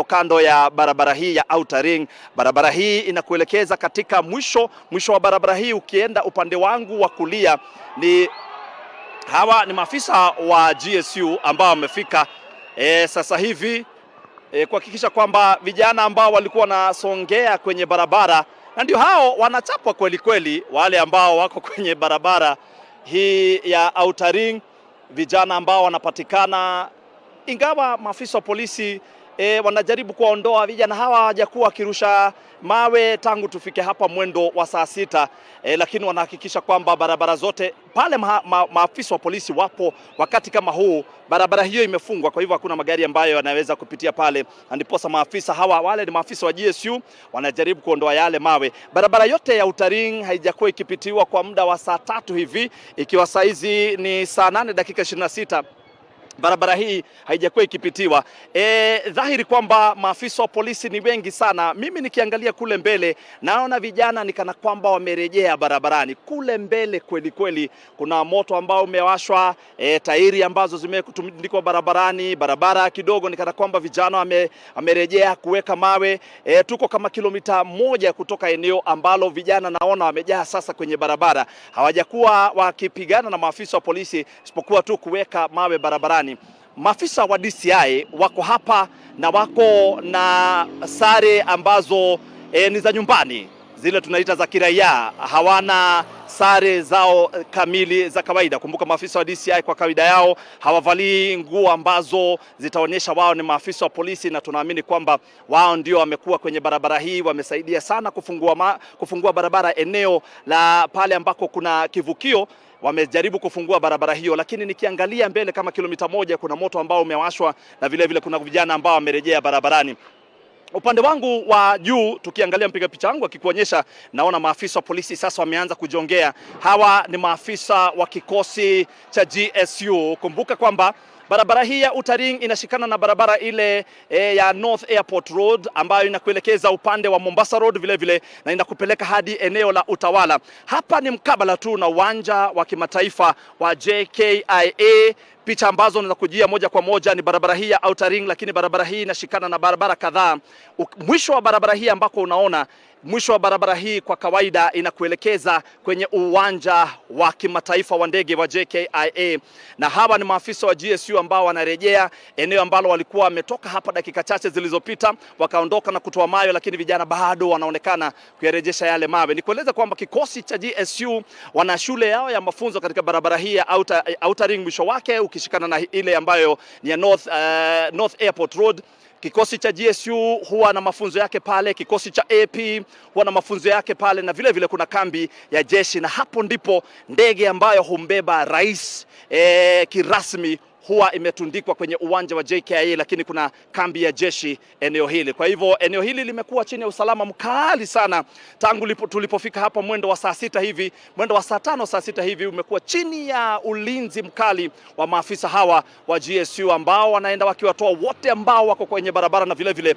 Kando ya barabara hii ya Outer Ring. Barabara hii inakuelekeza katika mwisho wa barabara hii. Ukienda upande wangu wa kulia hawa ni maafisa wa GSU ambao wamefika sasa hivi kuhakikisha kwamba vijana ambao walikuwa wanasongea kwenye barabara, na ndio hao wanachapwa kweli kweli, wale ambao wako kwenye barabara hii ya Outer Ring, vijana ambao wanapatikana, ingawa maafisa wa polisi wanajaribu kuondoa vijana hawa. Hawajakuwa wakirusha mawe tangu tufike hapa mwendo wa saa 6, lakini wanahakikisha kwamba barabara zote pale maafisa wa polisi wapo wakati kama huu. Barabara hiyo imefungwa, kwa hivyo hakuna magari ambayo yanaweza kupitia pale, ndiposa maafisa hawa, wale ni maafisa wa GSU, wanajaribu kuondoa yale mawe. Barabara yote ya Outer Ring haijakuwa ikipitiwa kwa muda wa saa 3 hivi, ikiwa saizi ni saa 8 dakika 26. Barabara hii haijakuwa ikipitiwa. Dhahiri kwamba maafisa wa polisi ni wengi sana. Mimi nikiangalia kule mbele naona vijana nikana kwamba wamerejea barabarani. Kule mbele kweli kweli kuna moto ambao umewashwa, tairi ambazo zimetundikwa barabarani. Barabara kidogo nikana kwamba vijana wamerejea kuweka mawe. Tuko kama kilomita 1 kutoka eneo ambalo vijana naona wamejaa sasa kwenye barabara. Hawajakuwa wakipigana na maafisa wa polisi, isipokuwa tu kuweka mawe barabarani. Maafisa wa DCI wako hapa na wako na sare ambazo ni za nyumbani, zile tunaita za kiraia. Hawana sare zao kamili za kawaida. Kumbuka maafisa wa DCI kwa kawaida yao hawavalii nguo ambazo zitaonyesha wao ni maafisa wa polisi, na tunaamini kwamba wao ndio wamekuwa kwenye barabara hii, wamesaidia sana kufungua barabara eneo la pale ambako kuna kivukio. Wamejaribu kufungua barabara hiyo, lakini nikiangalia mbele kama kilomita 1 kuna moto ambao umewashwa, na vile vile kuna vijana ambao wamerejea barabarani. Upande wangu wa juu tukiangalia mpiga picha wangu akikuonyesha, naona maafisa wa polisi sasa wameanza kujongea. Hawa ni maafisa wa kikosi cha GSU. Kumbuka kwamba barabara hii ya Outer Ring inashikana na barabara ile ya North Airport Road ambayo inakuelekeza upande wa Mombasa Road vile vile, na inakupeleka hadi eneo la Utawala. Hapa ni mkabala tu na uwanja wa kimataifa wa JKIA. Picha ambazo ninakujia moja kwa moja ni barabara hii ya Outer Ring, lakini barabara hii inashikana na barabara kadhaa. Mwisho wa barabara hii ambako unaona mwisho wa barabara hii kwa kawaida inakuelekeza kwenye uwanja wa kimataifa wa ndege wa JKIA, na hawa ni maafisa wa GSU ambao wanarejea eneo ambalo walikuwa wametoka hapa dakika chache zilizopita, wakaondoka na kutoa mawe, lakini vijana bado wanaonekana kuyarejesha yale mawe. Nikueleza kwamba kikosi cha GSU wana shule yao ya mafunzo katika barabara hii ya Outer Ring, mwisho wake ukishikana na ile ambayo ni ya North Airport Road. Kikosi cha GSU huwa na mafunzo yake pale, kikosi cha AP huwa na mafunzo yake pale, na vile vile kuna kambi ya jeshi, na hapo ndipo ndege ambayo humbeba rais kirasmi huwa imetundikwa kwenye uwanja wa JKIA, lakini kuna kambi ya jeshi eneo hili. Kwa hivyo eneo hili limekuwa chini ya usalama mkali sana tangu tulipofika hapa mwendo wa saa 6 hivi, mwendo wa saa 5 saa 6 hivi umekuwa chini ya ulinzi mkali wa maafisa hawa wa GSU ambao wanaenda wakiwatoa wote ambao wako kwenye barabara, na vile vile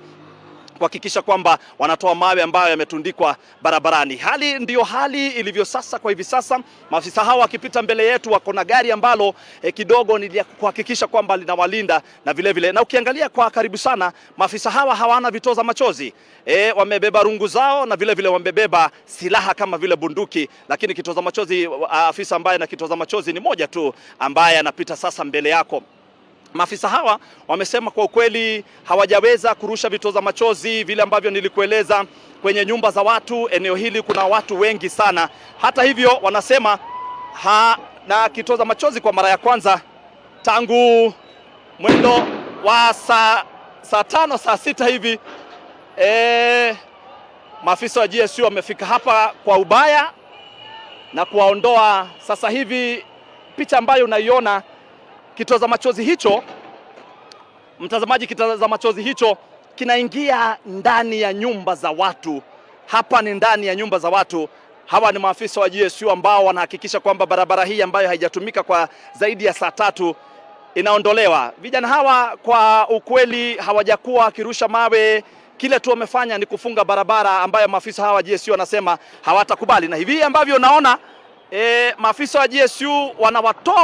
kuhakikisha kwamba wanatoa mawe ambayo yametundikwa barabarani. Hali ndiyo hali ilivyo sasa. Kwa hivi sasa maafisa hawa wakipita mbele yetu wako na gari ambalo kidogo ni kuhakikisha kwamba linawalinda, na vile vile, na ukiangalia kwa karibu sana maafisa hawa hawana vitoza machozi. Wamebeba rungu zao, na vile vile wamebeba silaha kama vile bunduki, lakini kitoza machozi, afisa ambaye na kitoza machozi ni moja tu ambaye anapita sasa mbele yako. Maafisa hawa wamesema kwa ukweli hawajaweza kurusha vitoza machozi vile ambavyo nilikueleza kwenye nyumba za watu. Eneo hili kuna watu wengi sana. Hata hivyo wanasema na kitoza machozi kwa mara ya kwanza tangu mwendo wa saa 5 saa 6 hivi. Maafisa wa GSU wamefika hapa kwa ubaya na kuwaondoa sasa hivi. Picha ambayo unaiona, kitoza machozi hicho, mtazamaji, kitoza machozi hicho kinaingia ndani ya nyumba za watu. Hapa ni ndani ya nyumba za watu. Hawa ni maafisa wa GSU ambao wanahakikisha kwamba barabara hii ambayo haijatumika kwa zaidi ya saa 3 inaondolewa. Vijana hawa kwa ukweli hawajakuwa kirusha mawe, kile tu wamefanya ni kufunga barabara ambayo maafisa hawa wa GSU wanasema hawatakubali. Na hivi ambavyo unaona maafisa wa GSU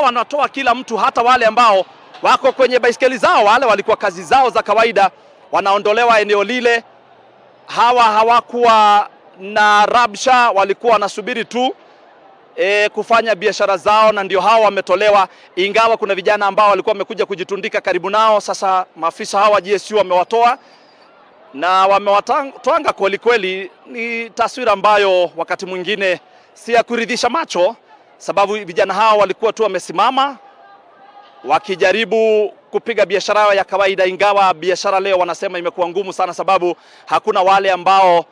wanatoa kila mtu, hata wale ambao wako kwenye baisikeli zao, wale walikuwa kazi zao za kawaida, wanaondolewa eneo lile. Hawa hawakuwa na rabsha, walikuwa wanasubiri tu kufanya biashara zao, na ndio hawa wametolewa, ingawa kuna vijana ambao walikuwa wamekuja kujitundika karibu nao. Sasa maafisa hawa GSU wamewatoa na wamewatwanga kweli kweli. Ni taswira ambayo wakati mwingine si ya kuridhisha macho, sababu vijana hawa walikuwa tu wamesimama wakijaribu kupiga biashara yao ya kawaida, ingawa biashara leo wanasema imekuwa ngumu sana, sababu hakuna wale ambao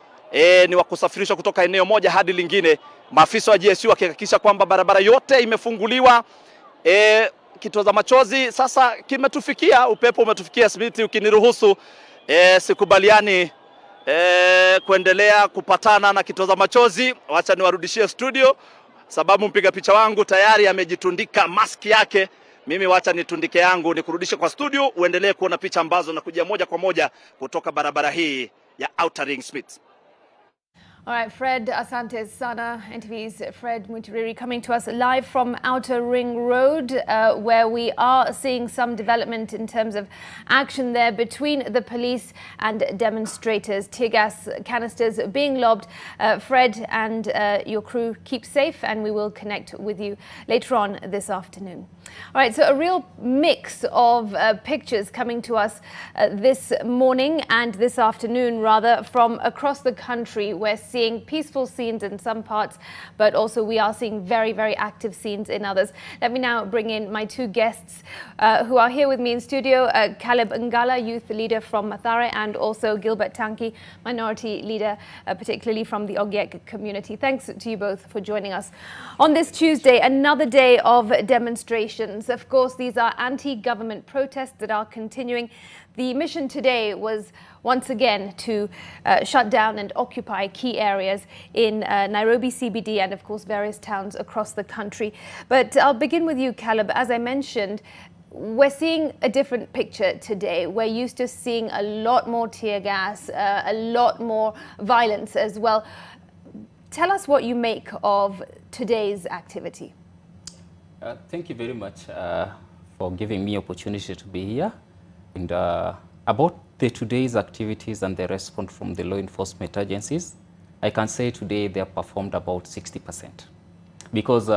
ni wakusafirishwa kutoka eneo moja hadi lingine. Maafisa wa GSU wakihakikisha kwamba barabara yote imefunguliwa. Kitoza machozi sasa kimetufikia, upepo umetufikia. Smith, ukiniruhusu sikubaliani kuendelea kupatana na kitoza machozi. Wacha niwarudishie studio, sababu mpiga picha wangu tayari amejitundika maski yake. Mimi wacha nitundike yangu, nikurudishe kwa studio uendelee kuona picha ambazo nakuja moja kwa moja kutoka barabara hii ya Outer Ring. Smith. All right, Fred, asante sana. NTV's Fred Mutiriri coming to us live from Outer Ring Road, where we are seeing some development in terms of action there between the police and demonstrators. Tear gas canisters being lobbed. Fred and your crew, keep safe, and we will connect with you later on this afternoon. All right, so a real mix of pictures coming to us this morning and this afternoon, rather, from across the country. We're seeing peaceful scenes in some parts, but also we are seeing very, very active scenes in others. Let me now bring in my two guests who are here with me in studio, Caleb Ngala, youth leader from Mathare, and also Gilbert Tanki, minority leader, particularly from the Ogiek community. Thanks to you both for joining us on this Tuesday, another day of demonstrations. Of course, these are anti-government protests that are continuing. The mission today was once again to shut down and occupy key areas in Nairobi CBD and of course various towns across the country. But I'll begin with you, Caleb. As I mentioned, we're seeing a different picture today. We're used to seeing a lot more tear gas, a lot more violence as well. Tell us what you make of today's activity. Thank you very much for giving me opportunity to be here. And about today's activities and the response from the law enforcement agencies, I can say today they have performed about 60%. Because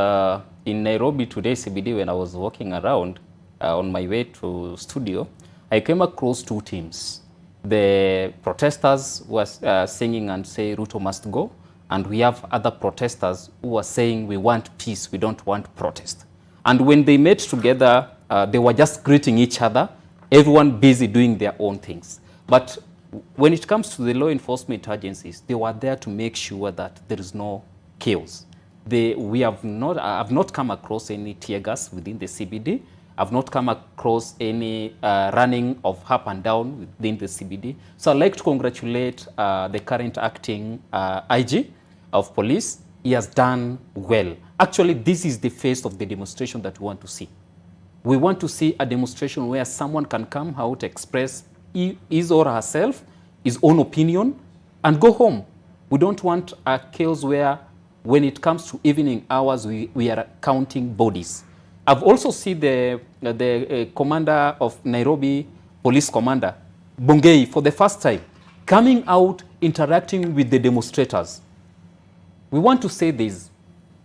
in Nairobi today, CBD, when I was walking around on my way to studio, I came across two teams. The protesters was singing and say Ruto must go, and we have other protesters who are saying we want peace, we don't want protest. And when they met together, they were just greeting each other, everyone busy doing their own things. But when it comes to the law enforcement agencies, they were there to make sure that there is no chaos. I've not come across any tear gas within the CBD. I've not come across any running of up and down within the CBD. So I'd like to congratulate the current acting IG of police. He has done well. Actually, this is the face of the demonstration that we want to see. We want to see a demonstration where someone can come out, express his or herself, his own opinion, and go home. We don't want a chaos where, when it comes to evening hours, we are counting bodies. I've also seen the commander of Nairobi, police commander, Bungei, for the first time, coming out, interacting with the demonstrators. We want to say this: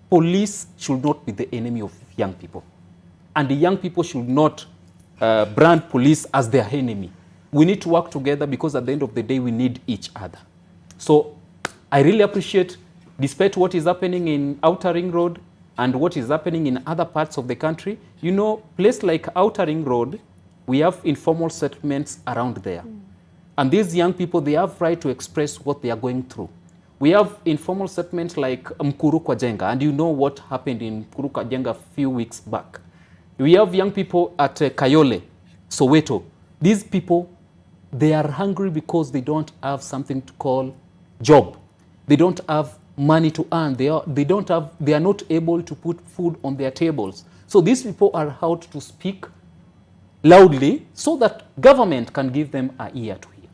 police should not be the enemy of young people. And the young people should not brand police as their enemy. We need to work together because at the end of the day, we need each other. So I really appreciate, despite what is happening in Outer Ring Road and what is happening in other parts of the country, you know, place like Outer Ring Road, we have informal settlements around there. And these young people, they have right to express what they are going through. We have informal settlements like Mkuru kwa Jenga, and you know what happened in Mkuru kwa Jenga a few weeks back. We have young people at Kayole, Soweto. These people, they are hungry because they don't have something to call job. They don't have money to earn. They are not able to put food on their tables. So these people are out to speak loudly so that government can give them an ear to hear.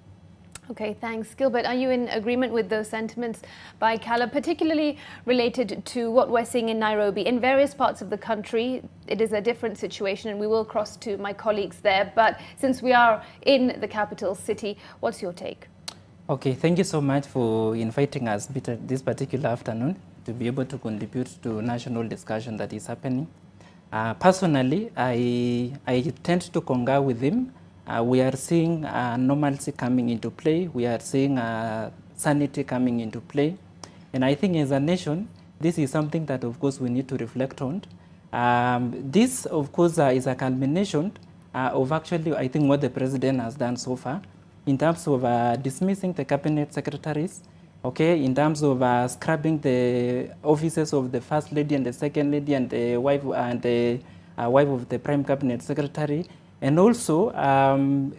Okay, thanks. Gilbert, are you in agreement with those sentiments by Kala, particularly related to what we're seeing in Nairobi? In various parts of the country, it is a different situation, and we will cross to my colleagues there. But since we are in the capital city, what's your take? Okay, thank you so much for inviting us this particular afternoon to be able to contribute to national discussion that is happening. Personally, I tend to concur with him. We are seeing normalcy coming into play. We are seeing sanity coming into play. And I think as a nation, this is something that, of course, we need to reflect on. This, of course, is a culmination of actually, I think, what the president has done so far in terms of dismissing the cabinet secretaries, okay, in terms of scrubbing the offices of the first lady and the second lady and the wife of the prime cabinet secretary, and also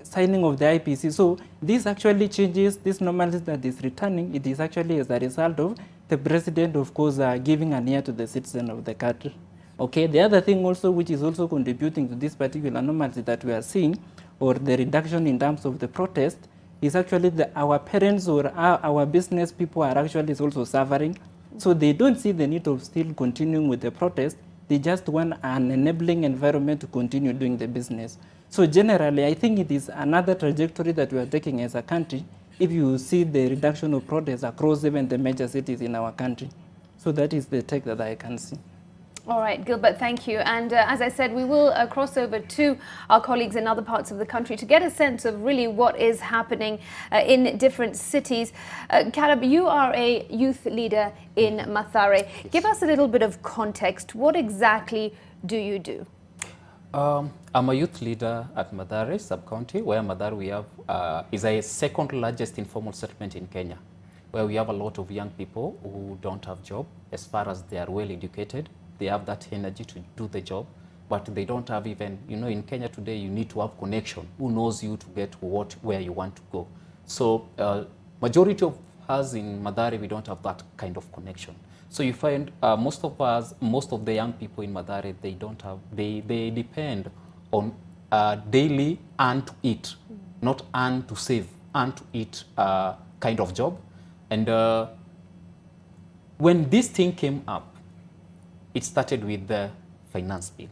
signing of the IPC. So this actually changes this normality that is returning. It is actually as a result of the president, of course, giving an ear to the citizen of the country. Okay, the other thing also which is also contributing to this particular normality that we are seeing, or the reduction in terms of the protest, is actually our parents or our business people are actually also suffering. So they don't see the need of still continuing with the protest. They just want an enabling environment to continue doing the business. So generally, I think it is another trajectory that we are taking as a country if you see the reduction of protests across even the major cities in our country. So that is the take that I can see. All right, Gilbert, thank you. And as I said, we will cross over to our colleagues in other parts of the country to get a sense of really what is happening in different cities. Caleb, you are a youth leader in Mathare. Give us a little bit of context. What exactly do you do? I'm a youth leader at Mathare sub-county, where Mathare we have is a second largest informal settlement in Kenya, where we have a lot of young people who don't have job. As far as they are well educated, they have that energy to do the job, but they don't have even, you know, in Kenya today, you need to have connection. Who knows you to get where you want to go? So majority of us in Mathare, we don't have that kind of connection. So you find most of the young people in Mathare, they don't have, they depend on daily earn to eat, not earn to save, earn to eat kind of job. And when this thing came up, it started with the finance bill.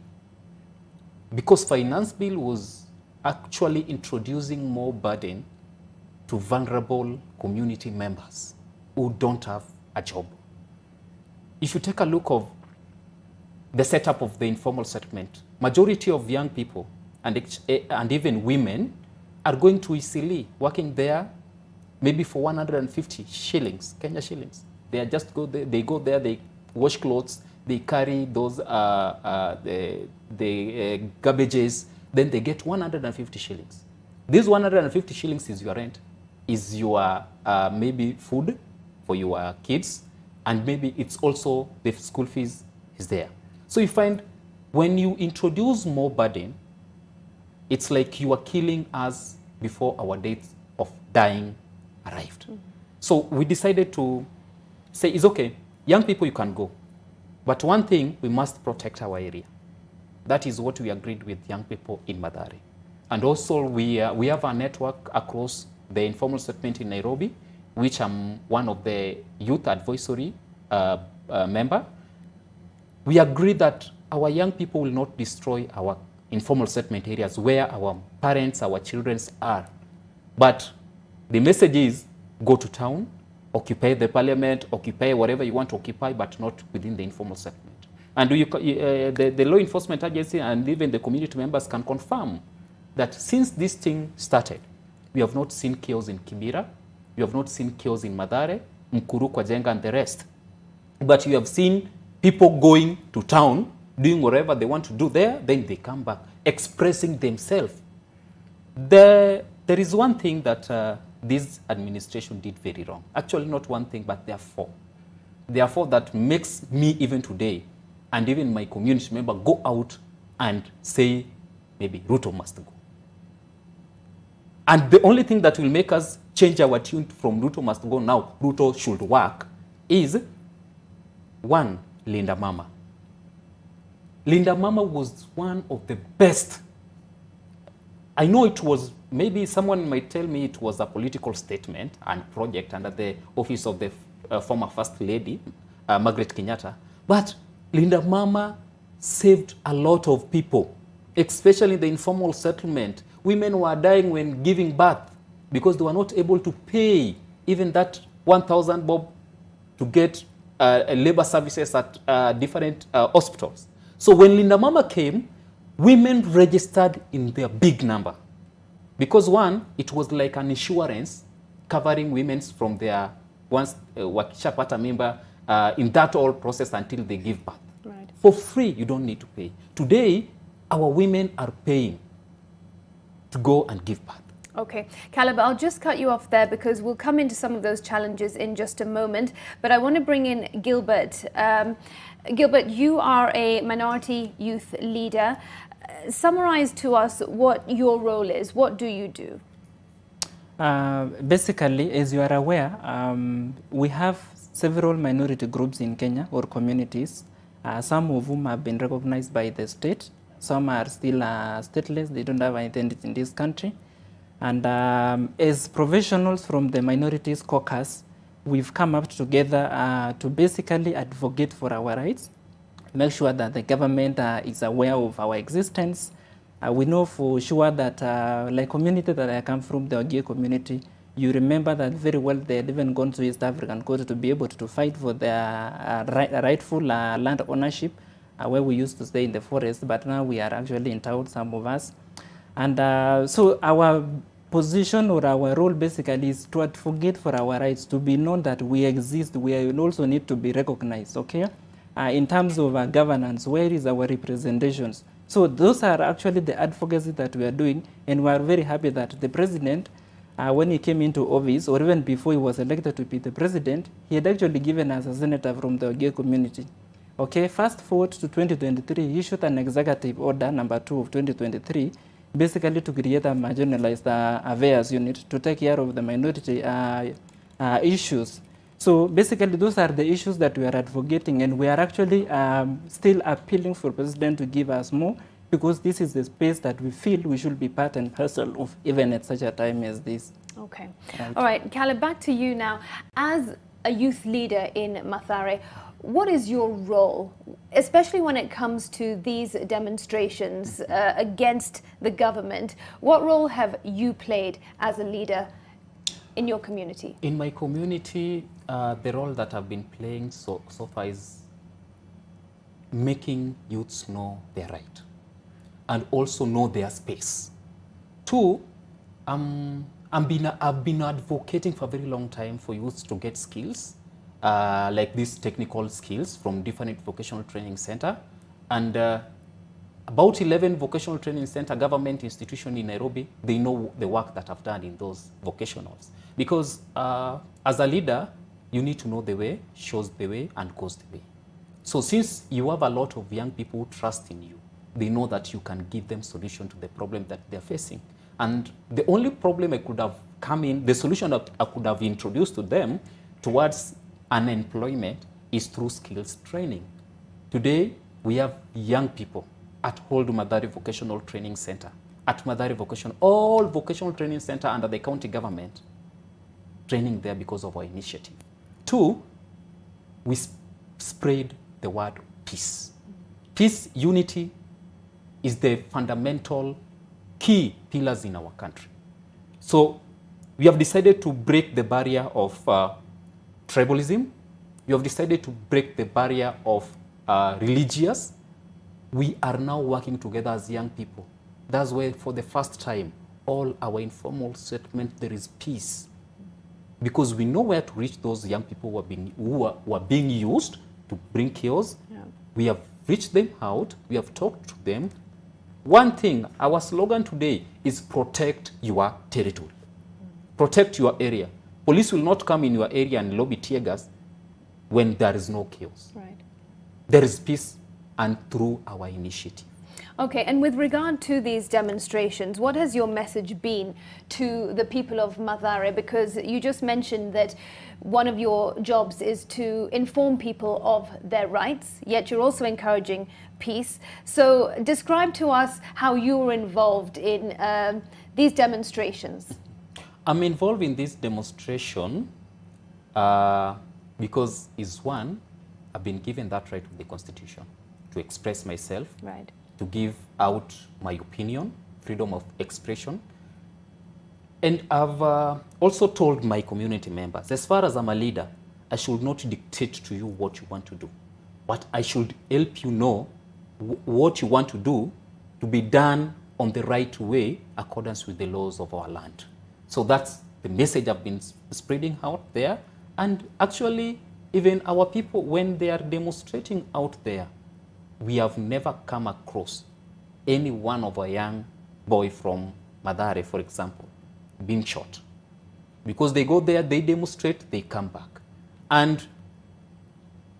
Because finance bill was actually introducing more burden to vulnerable community members who don't have a job. If you take a look of the setup of the informal settlement, majority of young people and even women are going to Isili, working there maybe for 150 shillings, Kenya shillings. They just go there, they wash clothes, they carry those the garbages, then they get 150 shillings. This 150 shillings is your rent, is your maybe food for your kids, and maybe it's also the school fees is there. So you find when you introduce more burden, it's like you are killing us before our date of dying arrived. Mm-hmm. So we decided to say, it's okay, young people, you can go. But one thing, we must protect our area. That is what we agreed with young people in Mathare. And also we have a network across the informal settlement in Nairobi, which I'm one of the youth advisory member. We agree that our young people will not destroy our informal settlement areas where our parents, our children are. But the message is, go to town, occupy the parliament, occupy whatever you want to occupy, but not within the informal settlement. And the law enforcement agency and even the community members can confirm that since this thing started, we have not seen chaos in Kibera, we have not seen chaos in Mathare, Mkuru, Kwajenga, and the rest. But you have seen people going to town, doing whatever they want to do there, then they come back, expressing themselves. There is one thing that this administration did very wrong. Actually, not one thing, but there are four. There are four that makes me even today, and even my community member, go out and say, maybe Ruto must go. And the only thing that will make us change our tune from Ruto must go now, Ruto should work, is one, Linda Mama. Linda Mama was one of the best I know it was, maybe someone might tell me it was a political statement and project under the office of the former First Lady, Margaret Kenyatta, but Linda Mama saved a lot of people, especially in the informal settlement. Women were dying when giving birth because they were not able to pay even that 1,000 bob to get labor services at different hospitals. So when Linda Mama came, women registered in their big number. Because one, it was like an insurance covering women from their once wakishapata member in that whole process until they give birth. Right. For free, you don't need to pay. Today, our women are paying to go and give birth. Okay, Caleb, I'll just cut you off there because we'll come into some of those challenges in just a moment. But I want to bring in Gilbert. Gilbert, you are a minority youth leader. Summarize to us what your role is. What do you do? Basically, as you are aware, we have several minority groups in Kenya or communities, some of whom have been recognized by the state. Some are still stateless. They don't have identity in this country. And as professionals from the Minorities Caucus, we've come up together to basically advocate for our rights, make sure that the government is aware of our existence. We know for sure that like community that I come from, the Ogie community, you remember that very well. They had even gone to East African Court to be able to fight for their rightful land ownership, where we used to stay in the forest, but now we are actually in town, some of us. And so our position or our role basically is to advocate for our rights, to be known that we exist. We also need to be recognized, okay? In terms of governance, where is our representations? So those are actually the advocacy that we are doing, and we are very happy that the president, when he came into office, or even before he was elected to be the president, he had actually given us a senator from the Ogie community. Okay, fast forward to 2023, he issued an executive order, number 2 of 2023, basically to create a marginalized affairs unit to take care of the minority issues. So basically, those are the issues that we are advocating, and we are actually still appealing for the president to give us more, because this is the space that we feel we should be part and parcel of, even at such a time as this. Okay. Right. All right, Caleb, back to you now. As a youth leader in Mathare, what is your role, especially when it comes to these demonstrations against the government? What role have you played as a leader in your community? In my community, the role that I've been playing so far is making youths know their right and also know their space. Two, I've been advocating for a very long time for youths to get skills, like these technical skills from different vocational training center. And about 11 vocational training center government institutions in Nairobi, they know the work that I've done in those vocationals. Because as a leader, you need to know the way, shows the way, and goes the way. So since you have a lot of young people who trust in you, they know that you can give them solution to the problem that they're facing. And the only problem I could have come in, the solution that I could have introduced to them towards unemployment is through skills training. Today, we have young people at Old Mathare Vocational Training Center, at Mathare Vocational, all vocational training center under the county government, training there because of our initiative. Two, we spread the word peace. Peace, unity is the fundamental key pillars in our country. So we have decided to break the barrier of tribalism. We have decided to break the barrier of religious. We are now working together as young people. That's why for the first time, all our informal settlement, there is peace. Because we know where to reach those young people who are being used to bring chaos. Yeah. We have reached them out. We have talked to them. One thing, our slogan today is protect your territory. Protect your area. Police will not come in your area and lobby tear gas when there is no chaos. Right. There is peace, and through our initiative. Okay, and with regard to these demonstrations, what has your message been to the people of Mathare? Because you just mentioned that one of your jobs is to inform people of their rights, yet you're also encouraging peace. So describe to us how you were involved in these demonstrations. I'm involved in this demonstration because, one, I've been given that right with the Constitution to express myself, right, to give out my opinion, freedom of expression. And I've also told my community members, as far as I'm a leader, I should not dictate to you what you want to do, but I should help you know what you want to do to be done on the right way, accordance with the laws of our land. So that's the message I've been spreading out there. And actually, even our people, when they are demonstrating out there, we have never come across any one of a young boy from Mathare, for example, being shot. Because they go there, they demonstrate, they come back. And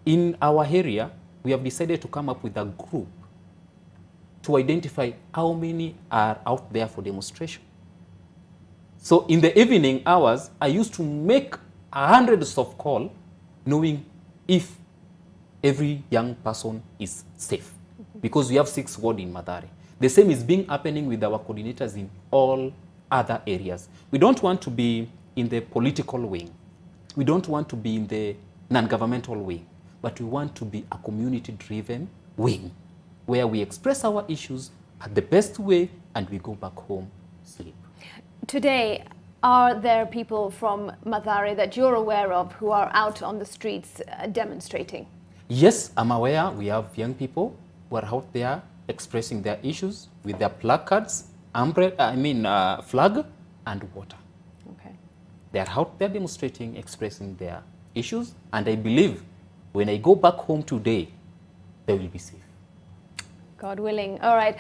in our area, we have decided to come up with a group to identify how many are out there for demonstration. So in the evening hours, I used to make hundreds of calls, knowing if every young person is safe. Because we have 6 wards in Mathare. The same is being happening with our coordinators in all other areas. We don't want to be in the political wing. We don't want to be in the non-governmental wing, but we want to be a community-driven wing where we express our issues at the best way and we go back home, sleep. Today, are there people from Mathare that you're aware of who are out on the streets demonstrating? Yes, I'm aware we have young people who are out there expressing their issues with their placards, flag and water. Okay. They are out there demonstrating, expressing their issues, and I believe when I go back home today, they will be safe. God willing. All right.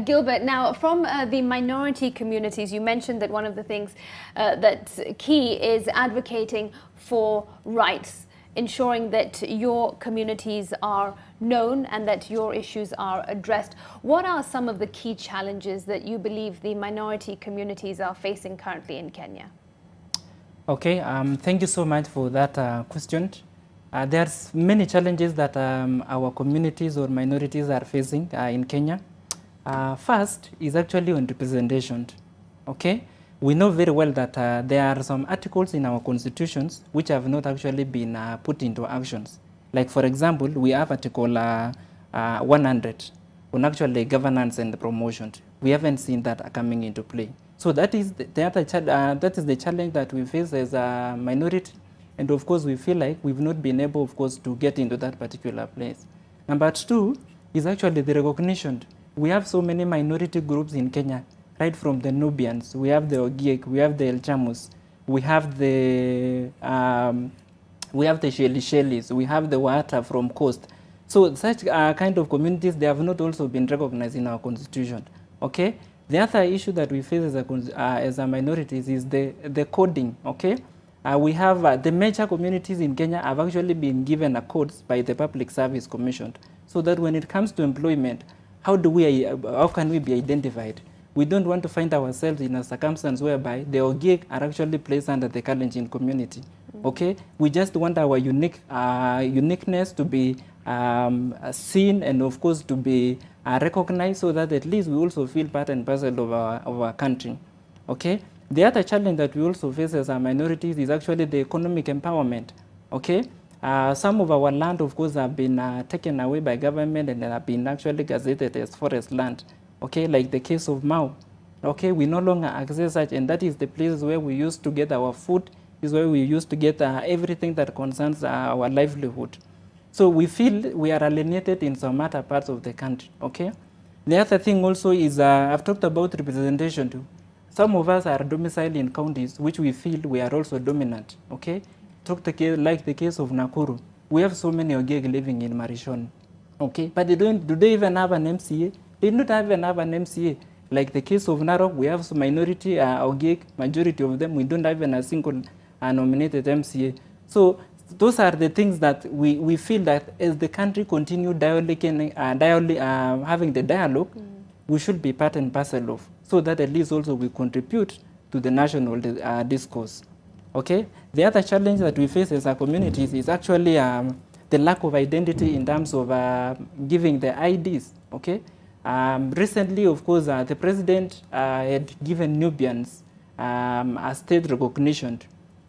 Gilbert, now from the minority communities, you mentioned that one of the things that's key is advocating for rights, ensuring that your communities are known and that your issues are addressed. What are some of the key challenges that you believe the minority communities are facing currently in Kenya? Okay, thank you so much for that question. There's many challenges that our communities or minorities are facing in Kenya. First is actually on representation. Okay, we know very well that there are some articles in our constitutions which have not actually been put into actions. Like for example, we have Article 100 on actually governance and promotion. We haven't seen that coming into play. So that is the challenge that we face as a minority. And of course, we feel like we've not been able, of course, to get into that particular place. Number 2 is actually the recognition. We have so many minority groups in Kenya, right from the Nubians, we have the Ogiek, we have the El Chamus, we have the Shelis, we have the Wata from Coast. So such kind of communities, they have not also been recognized in our constitution. Okay. The other issue that we face as a minorities is the coding. Okay. We have the major communities in Kenya have actually been given a codes by the Public Service Commission, so that when it comes to employment, how can we be identified? We don't want to find ourselves in a circumstance whereby the Ogiek are actually placed under the Kalenjin community. Okay, we just want our uniqueness to be seen and of course to be recognized, so that at least we also feel part and parcel of our country. Okay. The other challenge that we also face as our minorities is actually the economic empowerment. Okay, some of our land, of course, have been taken away by government and have been actually gazetted as forest land. Okay, like the case of Mau. Okay, we no longer access such, and that is the place where we used to get our food, is where we used to get everything that concerns our livelihood. So we feel we are alienated in some other parts of the country. Okay, the other thing also is I've talked about representation too. Some of us are domiciled in counties which we feel we are also dominant. Okay, like the case of Nakuru. We have so many Ogiek living in Marishon. Okay, but do they even have an MCA? They do not even have an MCA. Like the case of Narok, we have some minority Ogiek, majority of them, we don't have even a single nominated MCA. So those are the things that we feel that as the country continue having the dialogue, we should be part and parcel of, so that at least also we contribute to the national discourse. Okay. The other challenge that we face as a community is actually the lack of identity in terms of giving the IDs. Okay. Recently, of course, the president had given Nubians a state recognition,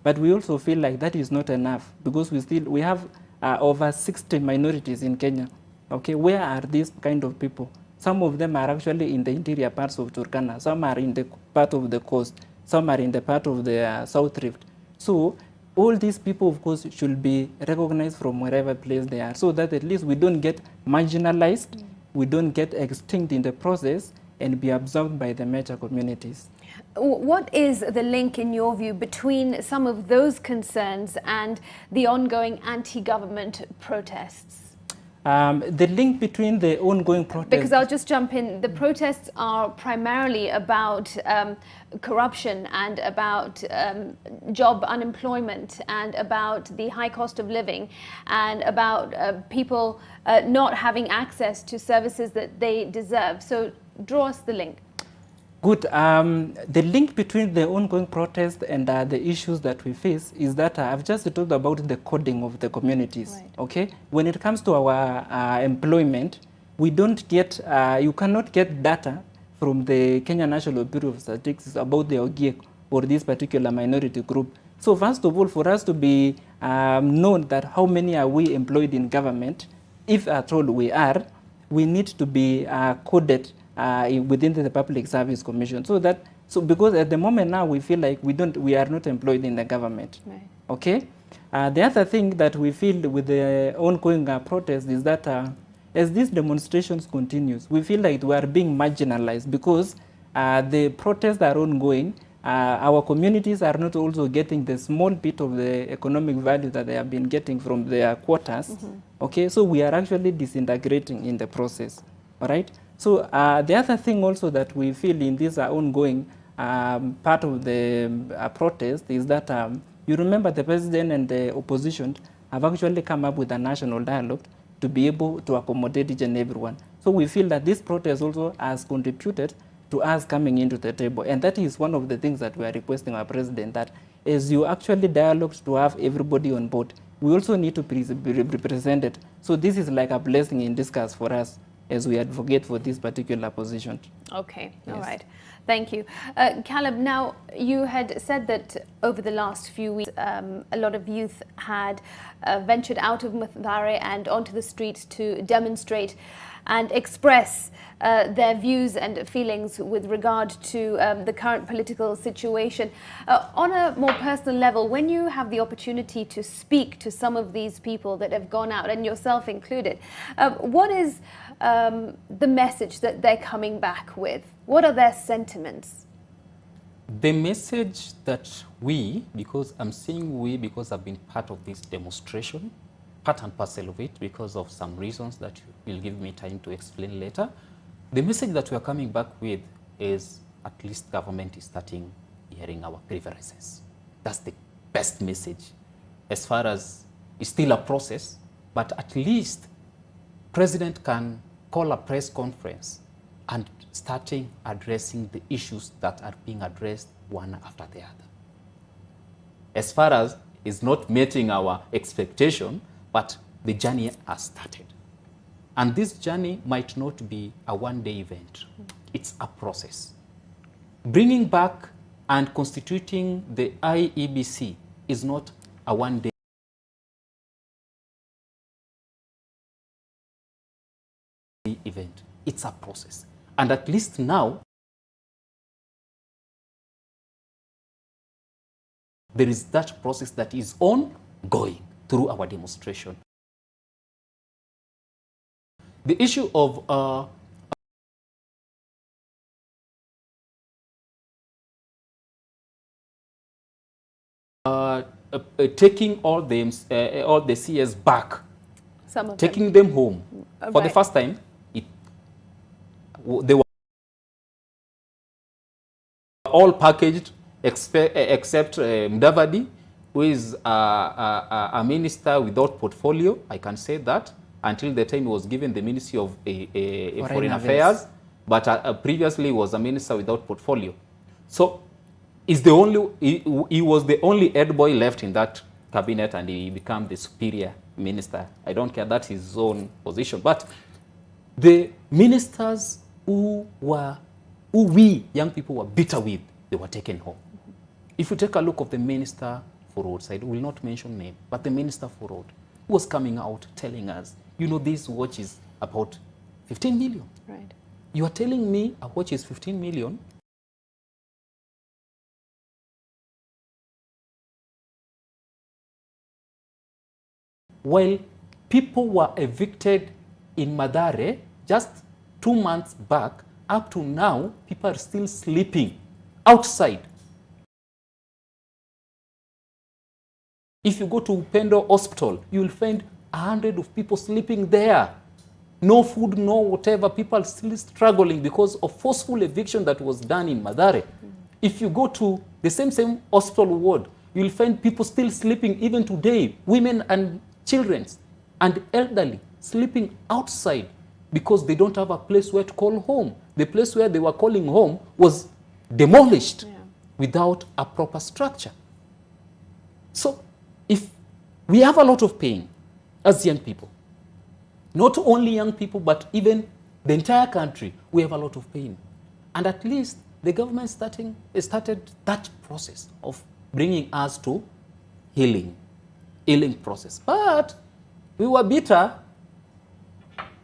but we also feel like that is not enough, because we have over 60 minorities in Kenya. Okay, where are these kind of people? Some of them are actually in the interior parts of Turkana, some are in the part of the coast, some are in the part of the South Rift. So all these people, of course, should be recognized from wherever place they are, so that at least we don't get marginalized, we don't get extinct in the process and be absorbed by the major communities. What is the link, in your view, between some of those concerns and the ongoing anti-government protests? The link between the ongoing protests... Because I'll just jump in. The protests are primarily about corruption and about job unemployment and about the high cost of living and about people not having access to services that they deserve. So draw us the link. Good. The link between the ongoing protest and the issues that we face is that I've just talked about the coding of the communities. Right. Okay. When it comes to our employment, we don't get, you cannot get data from the Kenya National Bureau of Statistics about the OGIEC or this particular minority group. So first of all, for us to be known that how many are we employed in government, if at all we are, we need to be coded within the Public Service Commission, so because at the moment now we feel like we are not employed in the government. Right. Okay. The other thing that we feel with the ongoing protest is that as these demonstrations continues, we feel like we are being marginalized, because the protests are ongoing. Our communities are not also getting the small bit of the economic value that they have been getting from their quotas. Okay, so we are actually disintegrating in the process. All right. So the other thing also that we feel in this ongoing part of the protest is that you remember the president and the opposition have actually come up with a national dialogue to be able to accommodate each and everyone. So we feel that this protest also has contributed to us coming into the table. And that is one of the things that we are requesting our president, that as you actually dialogue to have everybody on board, we also need to be represented. So this is like a blessing in disguise for us as we advocate for this particular position. Okay, yes. All right. Thank you. Caleb, now you had said that over the last few weeks, a lot of youth had ventured out of Mathare and onto the streets to demonstrate and express their views and feelings with regard to the current political situation. On a more personal level, when you have the opportunity to speak to some of these people that have gone out, and yourself included, what is the message that they're coming back with? What are their sentiments? The message that we, because I'm saying we because I've been part of this demonstration, part and parcel of it because of some reasons that will give me time to explain later. The message that we are coming back with is at least government is starting hearing our grievances. That's the best message. As far as it's still a process, but at least President can call a press conference and starting addressing the issues that are being addressed one after the other. As far as it's not meeting our expectation, but the journey has started. And this journey might not be a one-day event. It's a process. Bringing back and constituting the IEBC is not a one-day event. It's a process. And at least now, there is that process that is ongoing through our demonstration. The issue of taking all the CS back, taking them home for the first time, they were all packaged except Mdavadi, who is a minister without portfolio, I can say that, until the time he was given the Ministry of Foreign Affairs, but previously he was a minister without portfolio. So he was the only head boy left in that cabinet, and he became the superior minister. I don't care, that's his own position. But the ministers who we young people were bitter with, they were taken home. If you take a look of the minister for roads, I will not mention name, but the minister for road was coming out telling us, you know, this watch is about 15 million. Right. You are telling me a watch is 15 million? While people were evicted in Mathare just 2 months back, up to now, people are still sleeping outside. If you go to Upendo Hospital, you will find 100 of people sleeping there. No food, no whatever. People are still struggling because of forceful eviction that was done in Mathare. If you go to the same hospital ward, you will find people still sleeping even today, women and children and elderly sleeping outside because they don't have a place where to call home. The place where they were calling home was demolished without a proper structure. So if we have a lot of pain as young people, not only young people, but even the entire country, we have a lot of pain. And at least the government started that process of bringing us to healing process. But we were bitter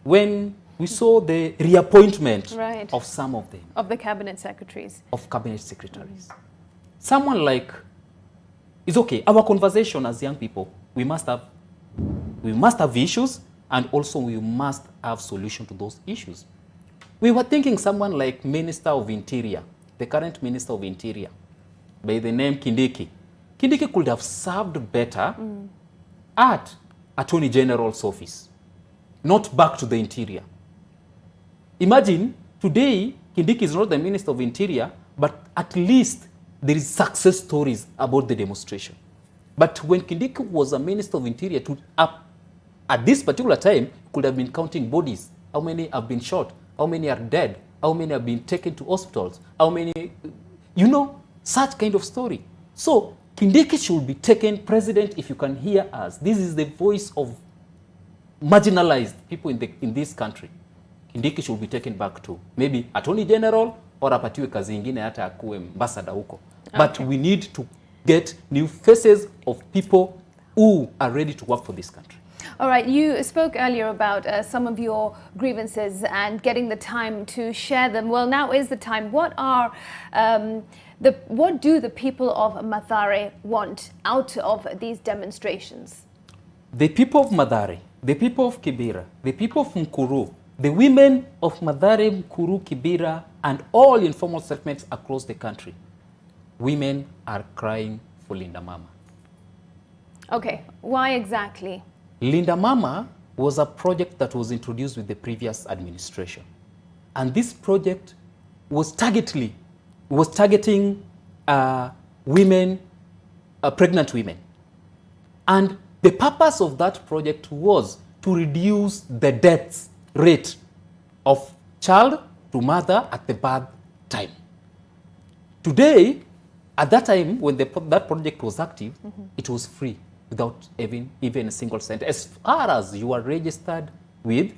when we saw the reappointment of some of them. Of the cabinet secretaries. Of cabinet secretaries. Someone like, it's okay, our conversation as young people, we must have issues, and also we must have solution to those issues. We were thinking someone like Minister of Interior, the current Minister of Interior, by the name Kindiki. Kindiki could have served better at Attorney General's office, not back to the Interior. Imagine, today, Kindiki is not the Minister of Interior, but at least there is success stories about the demonstration. But when Kindiki was a Minister of Interior, at this particular time, could have been counting bodies. How many have been shot? How many are dead? How many have been taken to hospitals? How many, you know, such kind of story. So Kindiki should be taken president. If you can hear us, this is the voice of marginalized people in this country. Kindiki should be taken back to maybe Attorney General or apatiwe kazi ingine hata akuwe ambassador huko. But we need to get new faces of people who are ready to work for this country. All right, you spoke earlier about some of your grievances and getting the time to share them. Well, now is the time. What do the people of Mathare want out of these demonstrations? The people of Mathare, the people of Kibera, the people of Mkuru, the women of Mathare, Mkuru, Kibera, and all informal settlements across the country, women are crying for Linda Mama. Okay, why exactly? Linda Mama was a project that was introduced with the previous administration. And this project was targeting women, pregnant women. And the purpose of that project was to reduce the death rate of child to mother at the birth time. Today, at that time, when that project was active, it was free, without even a single cent, as far as you are registered with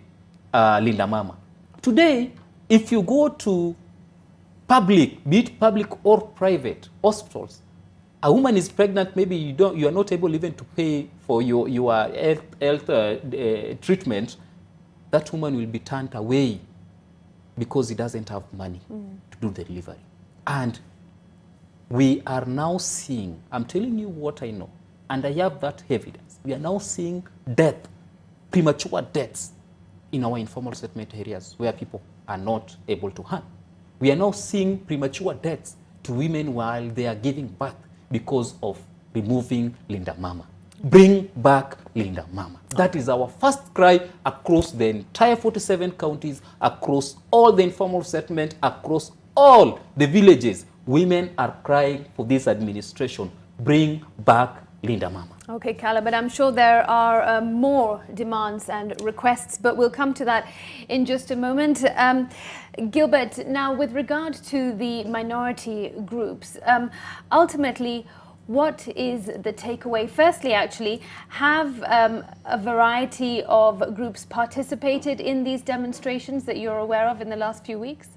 Linda Mama. Today, if you go to public, be it public or private hospitals, a woman is pregnant, maybe you are not able even to pay for your health treatment, that woman will be turned away because he doesn't have money to do the delivery. And we are now seeing, I'm telling you what I know, and I have that evidence. We are now seeing death, premature deaths in our informal settlement areas where people are not able to earn. We are now seeing premature deaths to women while they are giving birth because of removing Linda Mama. Bring back Linda Mama. That is our first cry across the entire 47 counties, across all the informal settlement, across all the villages. Women are crying for this administration. Bring back Linda Mama. Okay, Kala, but I'm sure there are more demands and requests, but we'll come to that in just a moment. Gilbert, now with regard to the minority groups, ultimately, what is the takeaway? Firstly, actually, have a variety of groups participated in these demonstrations that you're aware of in the last few weeks?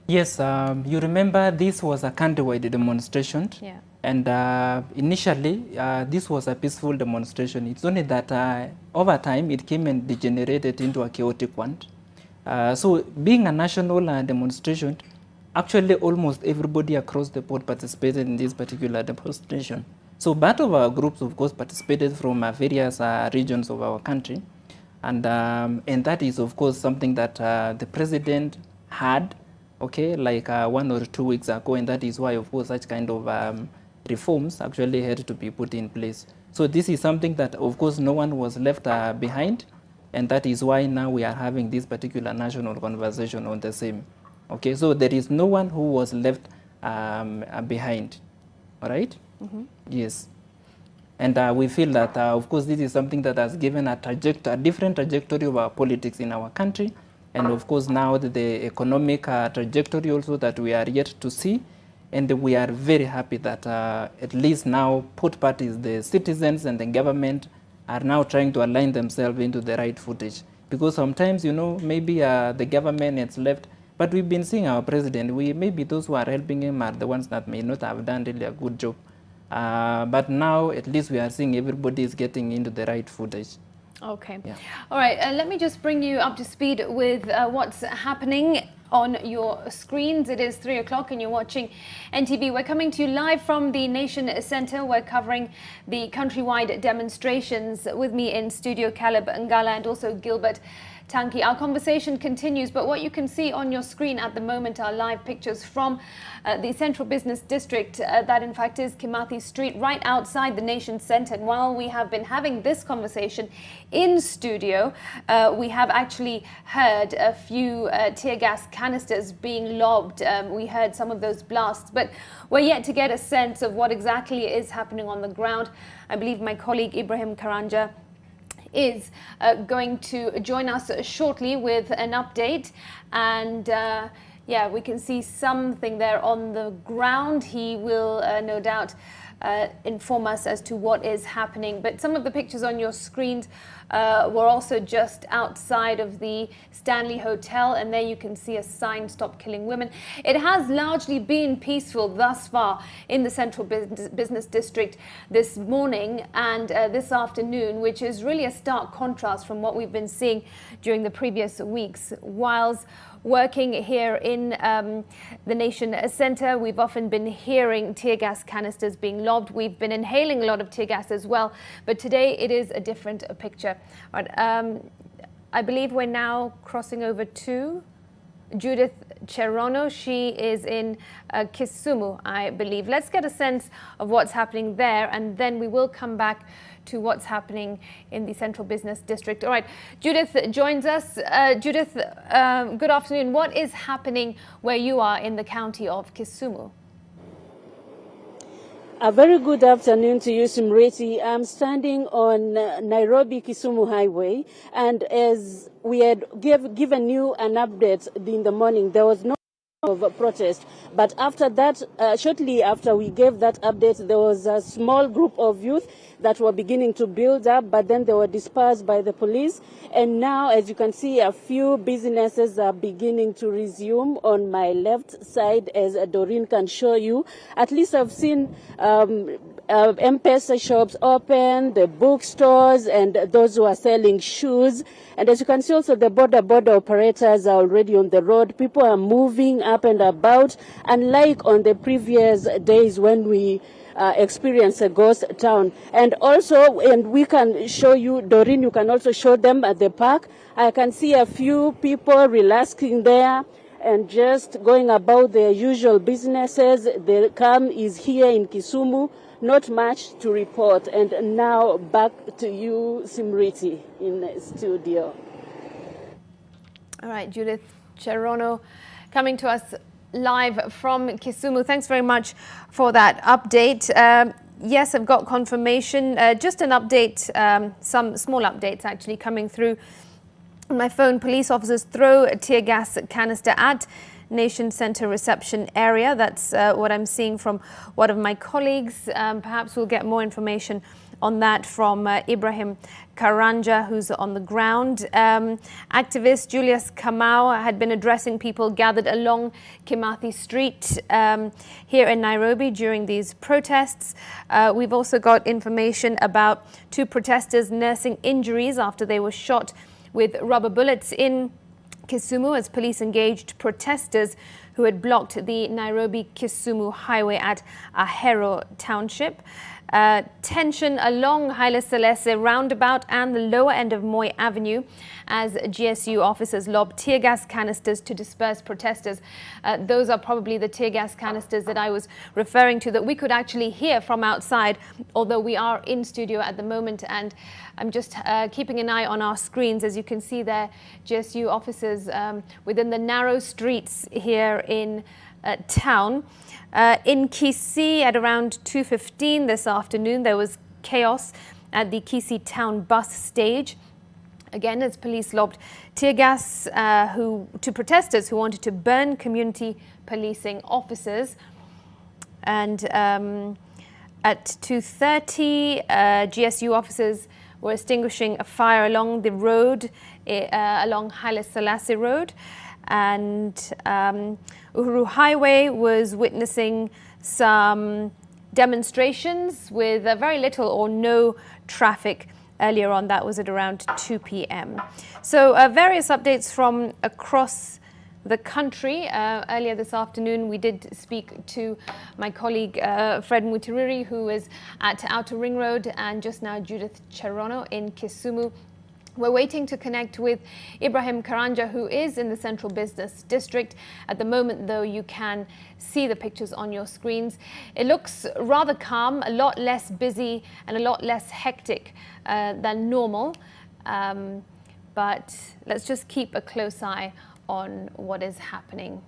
Yes, you remember this was a countrywide demonstration. Yeah. And initially, this was a peaceful demonstration. It's only that over time, it came and degenerated into a chaotic one. So being a national demonstration, actually almost everybody across the board participated in this particular demonstration. So part of our groups, of course, participated from various regions of our country. And that is, of course, something that the president had, okay, like 1 or 2 weeks ago. And that is why, of course, such kind of reforms actually had to be put in place. So this is something that, of course, no one was left behind. And that is why now we are having this particular national conversation on the same. Okay, so there is no one who was left behind, all right? Mm-hmm. Yes. And we feel that, of course, this is something that has given a different trajectory of our politics in our country. And of course, now the economic trajectory also that we are yet to see. And we are very happy that at least now both parties, the citizens and the government, are now trying to align themselves into the right footage. Because sometimes, you know, maybe the government is left, but we've been seeing our president, maybe those who are helping him are the ones that may not have done really a good job. But now, at least we are seeing everybody is getting into the right footage. Okay. Yeah. All right. Let me just bring you up to speed with what's happening on your screens. It is 3 o'clock and you're watching NTV. We're coming to you live from the Nation Center. We're covering the countrywide demonstrations. With me in studio, Caleb Ngala and also Gilbert Tanki. Our conversation continues, but what you can see on your screen at the moment are live pictures from the Central Business District. That in fact is Kimathi Street, right outside the Nation Centre. And while we have been having this conversation in studio, we have actually heard a few tear gas canisters being lobbed. We heard some of those blasts, but we're yet to get a sense of what exactly is happening on the ground. I believe my colleague Ibrahim Karanja is going to join us shortly with an update, and yeah, we can see something there on the ground. He will no doubt inform us as to what is happening. But some of the pictures on your screens were also just outside of the Stanley Hotel, and there you can see a sign, "Stop Killing Women." It has largely been peaceful thus far in the Central Business District this morning and this afternoon, which is really a stark contrast from what we've been seeing during the previous weeks. Whilst working here in the Nation Centre, we've often been hearing tear gas canisters being lobbed. We've been inhaling a lot of tear gas as well, but today it is a different picture. All right, I believe we're now crossing over to Judith Cherono. She is in Kisumu, I believe. Let's get a sense of what's happening there, and then we will come back to what's happening in the Central Business District. All right, Judith joins us. Judith, good afternoon. What is happening where you are in the county of Kisumu? A very good afternoon to you, Simreti. I'm standing on Nairobi-Kisumu Highway, and as we had given you an update in the morning, there was no of a protest, but after that, shortly after we gave that update, there was a small group of youth that were beginning to build up, but then they were dispersed by the police. And now, as you can see, a few businesses are beginning to resume on my left side, as Doreen can show you. At least I've seen M-Pesa shops open, the bookstores, and those who are selling shoes. And as you can see also, the border operators are already on the road. People are moving up and about, unlike on the previous days when we experience a ghost town. And also, and we can show you, Doreen, you can also show them at the park. I can see a few people relaxing there and just going about their usual businesses. The calm is here in Kisumu. Not much to report. And now back to you, Simriti, in the studio. All right, Judith Cherono coming to us live from Kisumu. Thanks very much for that update. Yes, I've got confirmation. Just an update, some small updates actually coming through on my phone. Police officers throw a tear gas canister at Nation Centre reception area. That's what I'm seeing from one of my colleagues. Perhaps we'll get more information on that from Ibrahim Karanja, who's on the ground. Activist Julius Kamau had been addressing people gathered along Kimathi Street here in Nairobi during these protests. We've also got information about 2 protesters nursing injuries after they were shot with rubber bullets in Kisumu as police engaged protesters who had blocked the Nairobi-Kisumu highway at Ahero Township. Tension along Haile Selassie roundabout and the lower end of Moi Avenue as GSU officers lobbed tear gas canisters to disperse protesters. Those are probably the tear gas canisters that I was referring to that we could actually hear from outside, although we are in studio at the moment, and I'm just keeping an eye on our screens. As you can see there, GSU officers within the narrow streets here in town. In Kisii at around 2:15 this afternoon, there was chaos at the Kisii town bus stage. Again, as police lobbed tear gas to protesters who wanted to burn community policing officers. And at 2:30, GSU officers were extinguishing a fire along the road, along Haile Selassie Road. And Uhuru Highway was witnessing some demonstrations with very little or no traffic earlier on. That was at around 2 p.m. So various updates from across the country. Earlier this afternoon, we did speak to my colleague Fred Mutiriri, who is at Outer Ring Road, and just now Judith Cherono in Kisumu. We're waiting to connect with Ibrahim Karanja, who is in the Central Business District. At the moment, though, you can see the pictures on your screens. It looks rather calm, a lot less busy and a lot less hectic than normal. But let's just keep a close eye on what is happening.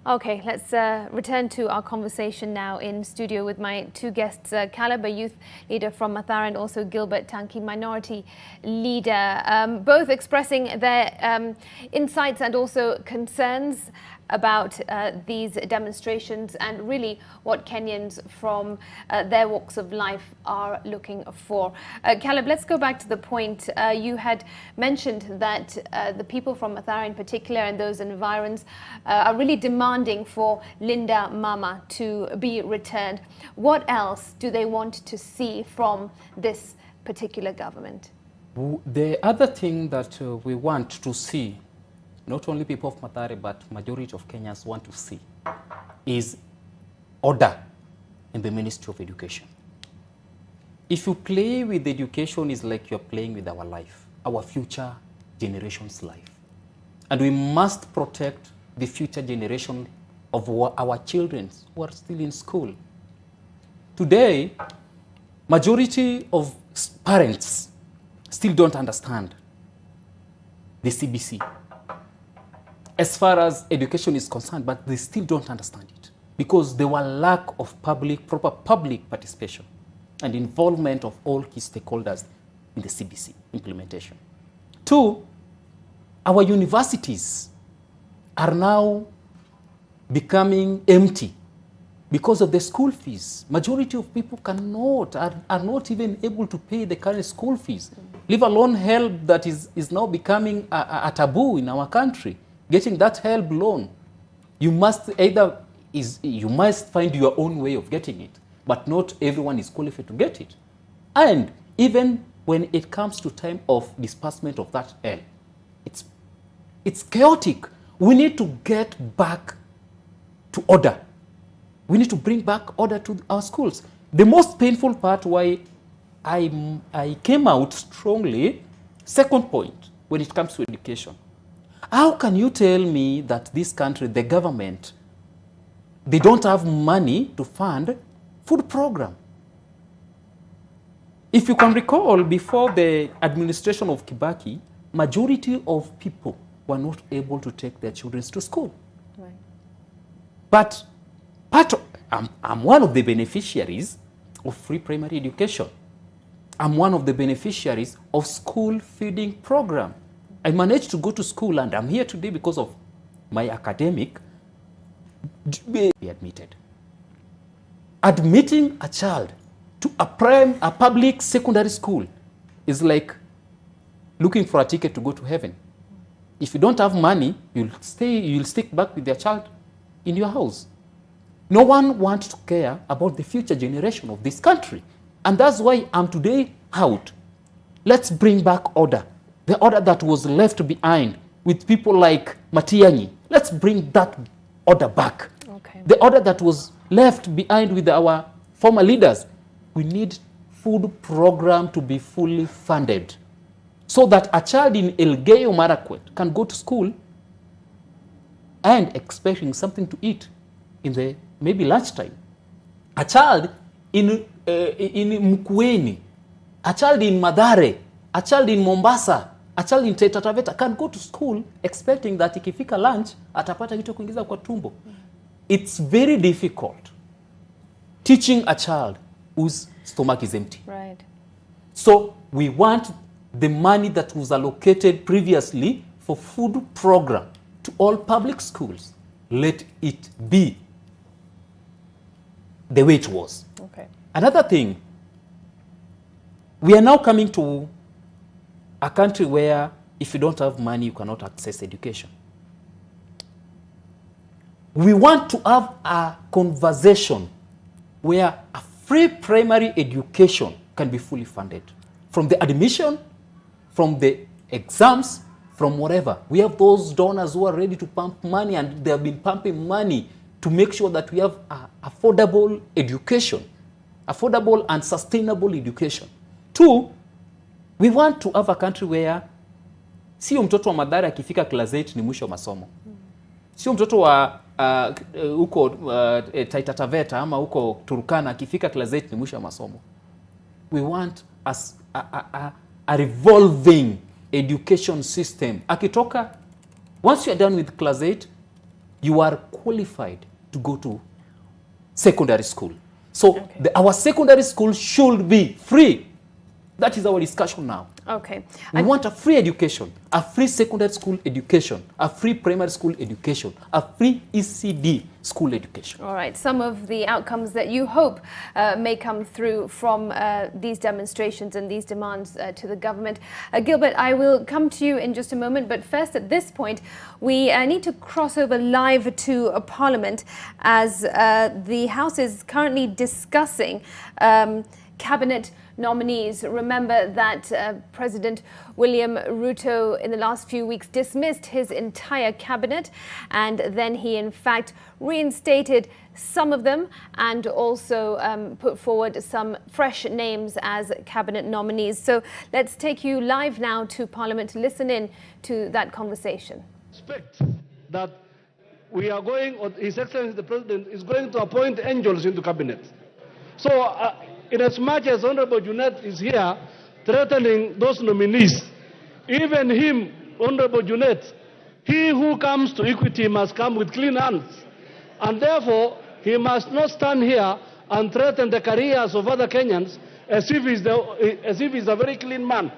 Okay, let's return to our conversation now in studio with my 2 guests, Caleb, a youth leader from Mathare, and also Gilbert Tanki, minority leader, both expressing their insights and also concerns about these demonstrations and really what Kenyans from their walks of life are looking for. Caleb, let's go back to the point. You had mentioned that the people from Mathare in particular and those environs are really demanding for Linda Mama to be returned. What else do they want to see from this particular government? The other thing that we want to see, not only people of Mathare, but majority of Kenyans want to see, is order in the Ministry of Education. If you play with education, it's like you're playing with our life, our future generation's life. And we must protect the future generation of our children who are still in school. Today, majority of parents still don't understand the CBC as far as education is concerned, but they still don't understand it because there were lack of proper public participation and involvement of all key stakeholders in the CBC implementation. 2, our universities are now becoming empty because of the school fees. Majority of people are not even able to pay the current school fees, leave alone help that is now becoming a taboo in our country. Getting that help loan, you must find your own way of getting it, but not everyone is qualified to get it. And even when it comes to time of disbursement of that help, it's chaotic. We need to get back to order. We need to bring back order to our schools. The most painful part why I came out strongly, second point, when it comes to education. How can you tell me that this country, the government, they don't have money to fund food program? If you can recall, before the administration of Kibaki, majority of people were not able to take their children to school. Right. But I'm one of the beneficiaries of free primary education. I'm one of the beneficiaries of school feeding program. I managed to go to school, and I'm here today because of my academic be admitted. Admitting a child to a public secondary school is like looking for a ticket to go to heaven. If you don't have money, you'll stick back with your child in your house. No one wants to care about the future generation of this country. And that's why I'm today out. Let's bring back order. The order that was left behind with people like Matiang'i. Let's bring that order back. Okay. The order that was left behind with our former leaders. We need food program to be fully funded so that a child in Elgeyo Marakwet can go to school and expecting something to eat in the maybe lunchtime. A child in Mkueni, a child in Mathare, a child in Mombasa, a child in Taita Taveta can go to school expecting that ikifika lunch atapata kitu kuingiza kwa tumbo. It's very difficult teaching a child whose stomach is empty. Right. So we want the money that was allocated previously for food program to all public schools. Let it be the way it was. Okay. Another thing, we are now coming to a country where if you don't have money, you cannot access education. We want to have a conversation where a free primary education can be fully funded. From the admission, from the exams, from whatever. We have those donors who are ready to pump money, and they have been pumping money to make sure that we have affordable education, affordable and sustainable education. Two, we want to have a country where sio mtoto wa Mathare akifika class 8 ni mwisho masomo. Sio mtoto wa huko Taita Taveta ama huko Turkana akifika class 8 ni mwisho masomo. We want a revolving education system. Akitoka, once you are done with class 8, you are qualified to go to secondary school. So our secondary school should be free. That is our discussion now. Okay. We want a free education, a free secondary school education, a free primary school education, a free ECD school education. All right. Some of the outcomes that you hope may come through from these demonstrations and these demands to the government. Gilbert, I will come to you in just a moment. But first, at this point, we need to cross over live to Parliament as the House is currently discussing cabinet nominees. Remember that President William Ruto in the last few weeks dismissed his entire cabinet, and then he in fact reinstated some of them and also put forward some fresh names as cabinet nominees. So let's take you live now to Parliament to listen in to that conversation. Expect that we are going, or His Excellency the President is going to appoint angels into cabinet. So in as much as Honorable Junet is here threatening those nominees, even him, Honorable Junet, he who comes to equity must come with clean hands. And therefore, he must not stand here and threaten the careers of other Kenyans as if he's a very clean man.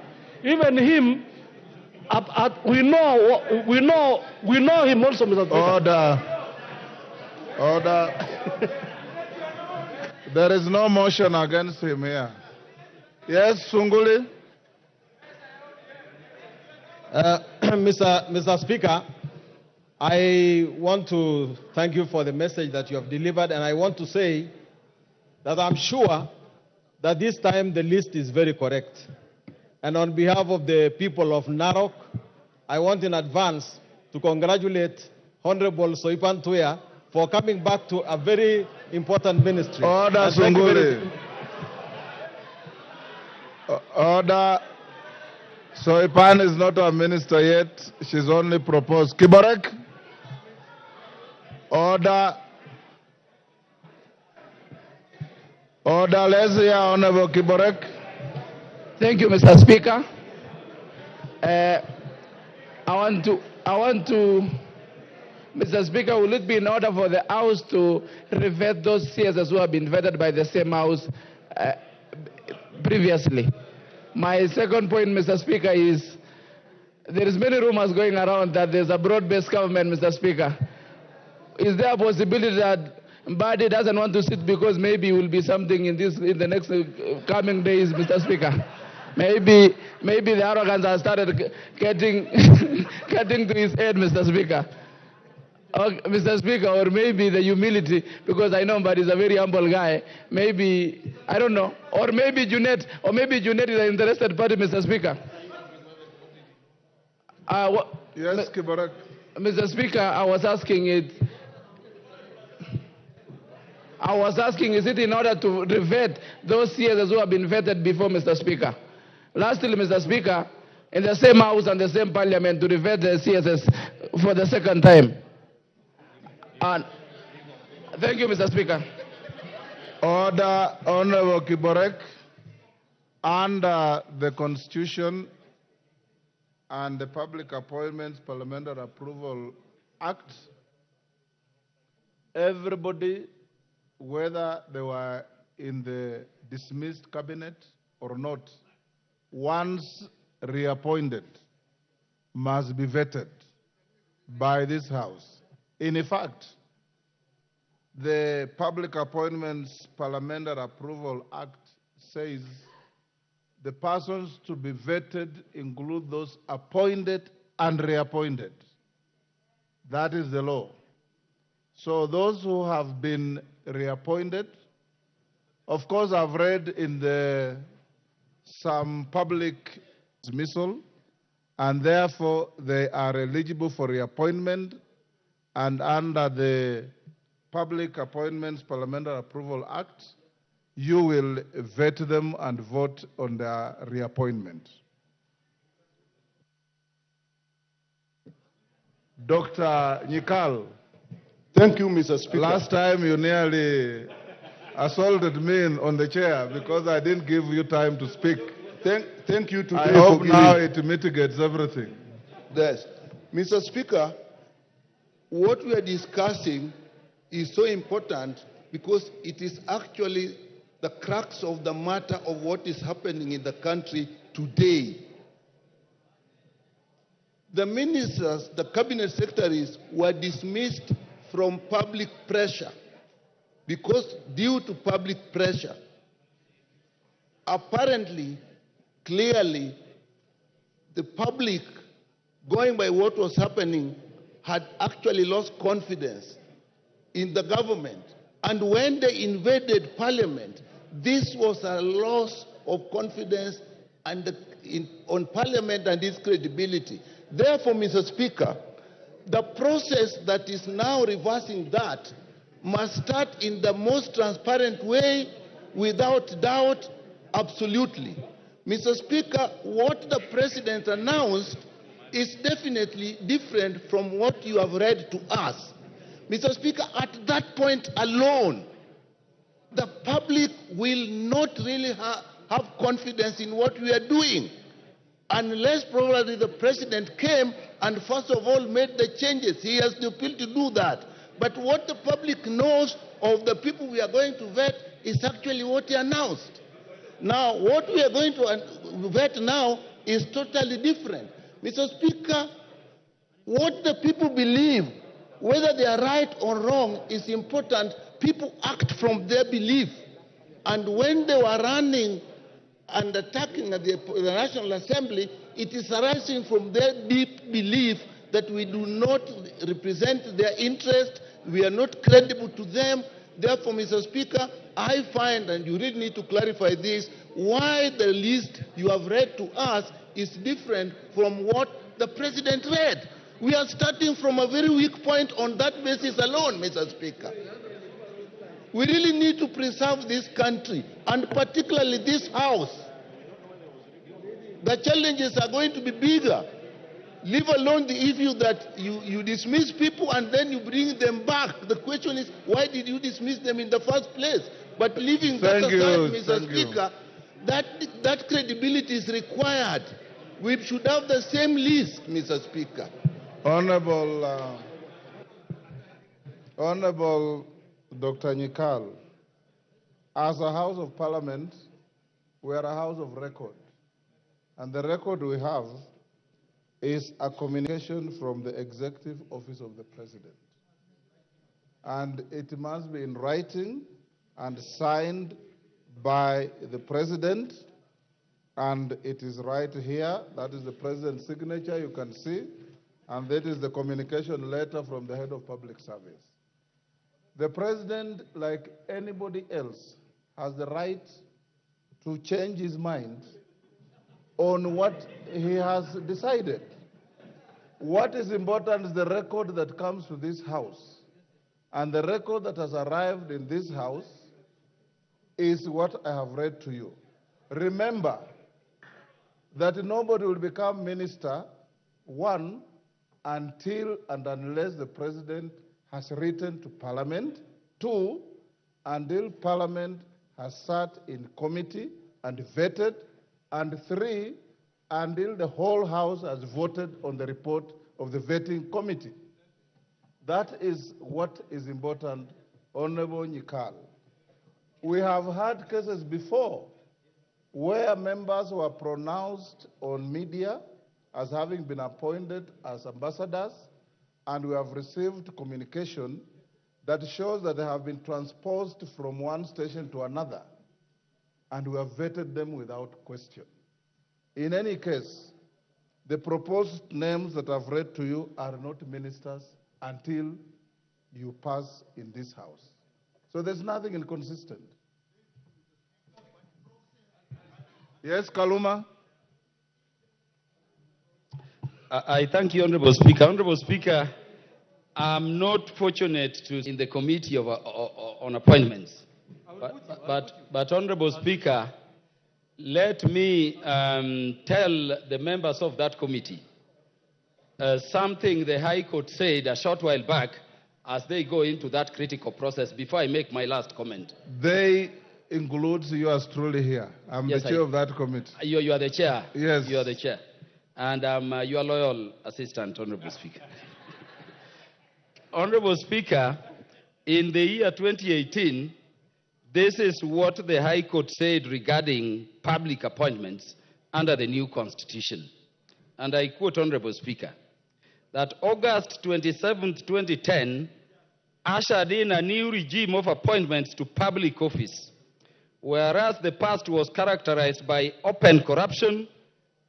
Even him, we know him also, Mr. Speaker. Order. There is no motion against him here. Yes, Sunguli. Mr. Speaker, I want to thank you for the message that you have delivered, and I want to say that I'm sure that this time the list is very correct. And on behalf of the people of Narok, I want in advance to congratulate Honorable Soipan Tuya for coming back to a very important ministry. Order, Sunguli. Order. Soipan is not a minister yet. She's only proposed. Kiborek. Order. Order. Let's hear Honorable Kiborek. Thank you, Mr. Speaker. I want to Mr. Speaker, will it be in order for the House to revet those CSs who have been vetted by the same House previously? My second point, Mr. Speaker, is there is many rumors going around that there's a broad-based government, Mr. Speaker. Is there a possibility that Mbaya doesn't want to sit because maybe it will be something in the next coming days, Mr. Speaker? Maybe the arrogance has started getting to his head, Mr. Speaker. Mr. Speaker, or maybe the humility, because I know Mbaya is a very humble guy. Maybe, I don't know, or maybe Junet is an interested party, Mr. Speaker. Yes, Kibarak. Mr. Speaker, I was asking, is it in order to revet those CSs who have been vetted before, Mr. Speaker? Lastly, Mr. Speaker, in the same House and the same Parliament to revet the CSs for the second time. And thank you, Mr. Speaker. Order, Honorable Kiborek. Under the Constitution and the Public Appointments Parliamentary Approval Act, everybody, whether they were in the dismissed cabinet or not, once reappointed, must be vetted by this House. In fact, the Public Appointments Parliamentary Approval Act says the persons to be vetted include those appointed and reappointed. That is the law. So those who have been reappointed, of course, I've read in some public dismissal, and therefore they are eligible for reappointment, and under the Public Appointments Parliamentary Approval Act, you will vet them and vote on their reappointment. Dr. Nyikal. Thank you, Mr. Speaker. Last time you nearly assaulted me on the chair because I didn't give you time to speak. Thank you today. I hope now it mitigates everything. Yes. Mr. Speaker, what we are discussing is so important because it is actually the crux of the matter of what is happening in the country today. The ministers, the cabinet secretaries were dismissed from public pressure because due to public pressure. Apparently, clearly, the public, going by what was happening, had actually lost confidence in the government. And when they invaded parliament, this was a loss of confidence on parliament and its credibility. Therefore, Mr. Speaker, the process that is now reversing that must start in the most transparent way, without doubt, absolutely. Mr. Speaker, what the President announced is definitely different from what you have read to us. Mr. Speaker, at that point alone, the public will not really have confidence in what we are doing, unless probably the President came and first of all made the changes. He has the ability to do that. But what the public knows of the people we are going to vet is actually what he announced. Now, what we are going to vet now is totally different. Mr. Speaker, what the people believe, whether they are right or wrong, is important. People act from their belief. And when they were running and attacking at the National Assembly, it is arising from their deep belief that we do not represent their interest, we are not credible to them. Therefore, Mr. Speaker, I find, and you really need to clarify this, why the list you have read to us is different from what the President read. We are starting from a very weak point on that basis alone, Mr. Speaker. We really need to preserve this country, and particularly this House. The challenges are going to be bigger. Leave alone the issue that you dismiss people and then you bring them back. The question is, why did you dismiss them in the first place? But leaving that aside, Mr. Speaker, that credibility is required. We should have the same list, Mr. Speaker. Honorable Honorable Dr. Nyikal, as a House of Parliament, we are a House of record. And the record we have is a communication from the Executive Office of the President. And it must be in writing and signed by the President. And it is right here. That is the President's signature, you can see. And that is the communication letter from the Head of Public Service. The President, like anybody else, has the right to change his mind on what he has decided. What is important is the record that comes to this House. And the record that has arrived in this House is what I have read to you. Remember that nobody will become minister, one, until and unless the President has written to Parliament, two, until Parliament has sat in committee and vetted, and three, until the whole House has voted on the report of the vetting committee. That is what is important, Honorable Nyikal. We have had cases before where members were pronounced on media as having been appointed as ambassadors, and we have received communication that shows that they have been transposed from one station to another, and we have vetted them without question. In any case, the proposed names that I've read to you are not ministers until you pass in this House. So there's nothing inconsistent. Yes, Kaluma? I thank you, Honorable Speaker. Honorable Speaker, I'm not fortunate to in the committee on appointments. But Honorable Speaker, let me tell the members of that committee something the High Court said a short while back as they go into that critical process before I make my last comment. They includes yours truly here. I'm the chair of that committee. You are the chair? Yes. You are the chair. And I'm your loyal assistant, Honorable Speaker. Honorable Speaker, in the year 2018, this is what the High Court said regarding public appointments under the new Constitution. And I quote, Honorable Speaker, that August 27, 2010 ushered in a new regime of appointments to public office, whereas the past was characterized by open corruption,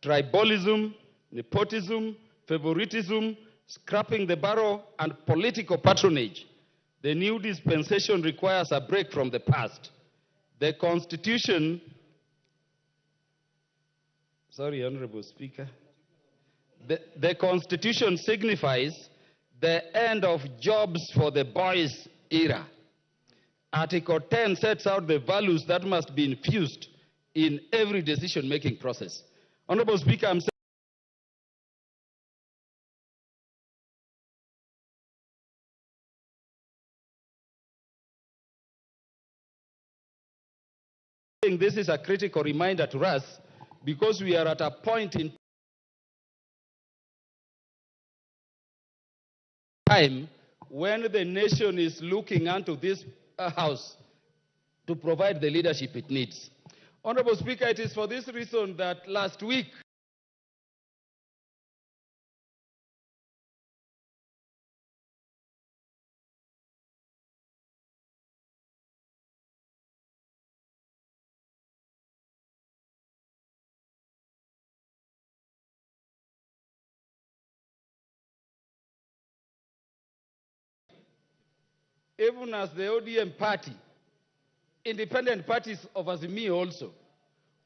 tribalism, nepotism, favoritism, scrapping the barrow, and political patronage. The new dispensation requires a break from the past. The Constitution, Honorable Speaker, the Constitution signifies the end of jobs for the boys era. Article 10 sets out the values that must be infused in every decision-making process. Honorable Speaker, I'm saying this is a critical reminder to us because we are at a point in time when the nation is looking unto this House to provide the leadership it needs. Honorable Speaker, it is for this reason that last week even as the ODM party, independent parties of Azimio also,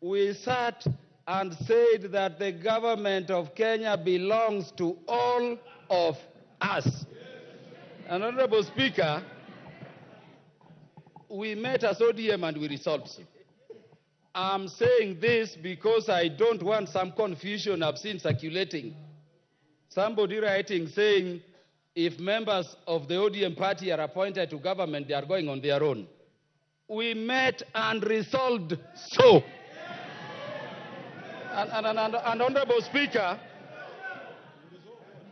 we sat and said that the government of Kenya belongs to all of us. And Honorable Speaker, we met as ODM and we resolved it. I'm saying this because I don't want some confusion I've seen circulating. Somebody writing saying, if members of the ODM party are appointed to government, they are going on their own. We met and resolved so. And Honorable Speaker,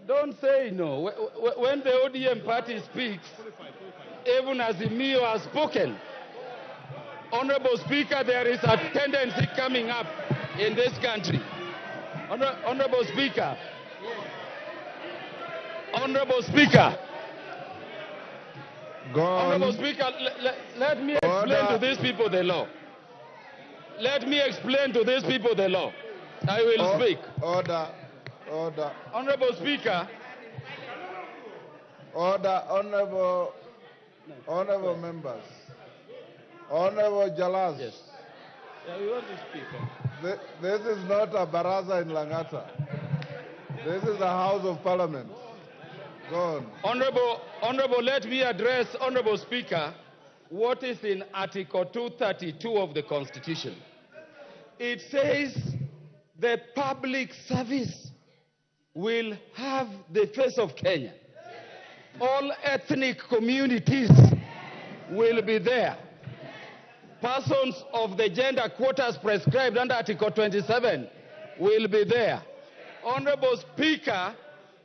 Don't say no. When the ODM party speaks, even Azimio has spoken. Honorable Speaker, there is a tendency coming up in this country. Honorable Speaker. Honorable Speaker. Go on. Honorable Speaker, let me explain to these people the law. Let me explain to these people the law. I will speak. Order. Honorable Speaker. Order, honorable members. Honorable Jalas. Yes. Yeah, we want to speak. This is not a baraza in Langata. This is a House of Parliament. Go on. Honorable, let me address, Honorable Speaker, what is in Article 232 of the Constitution. It says the public service will have the face of Kenya. All ethnic communities will be there. Persons of the gender quotas prescribed under Article 27 will be there. Honorable Speaker,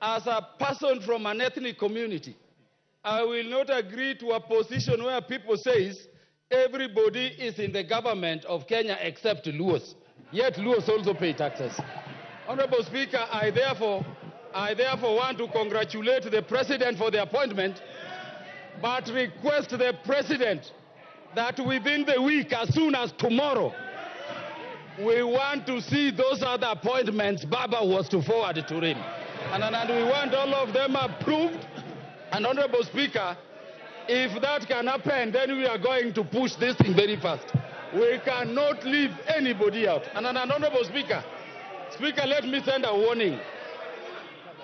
as a person from an ethnic community, I will not agree to a position where people say everybody is in the government of Kenya except Luos. Yet Luos also pay taxes. Honorable Speaker, I therefore want to congratulate the President for the appointment, but request the President that within the week, as soon as tomorrow, we want to see those other appointments Baba was to forward to him. And we want all of them approved. And Honorable Speaker, if that can happen, then we are going to push this thing very fast. We cannot leave anybody out. And Honorable Speaker, let me send a warning.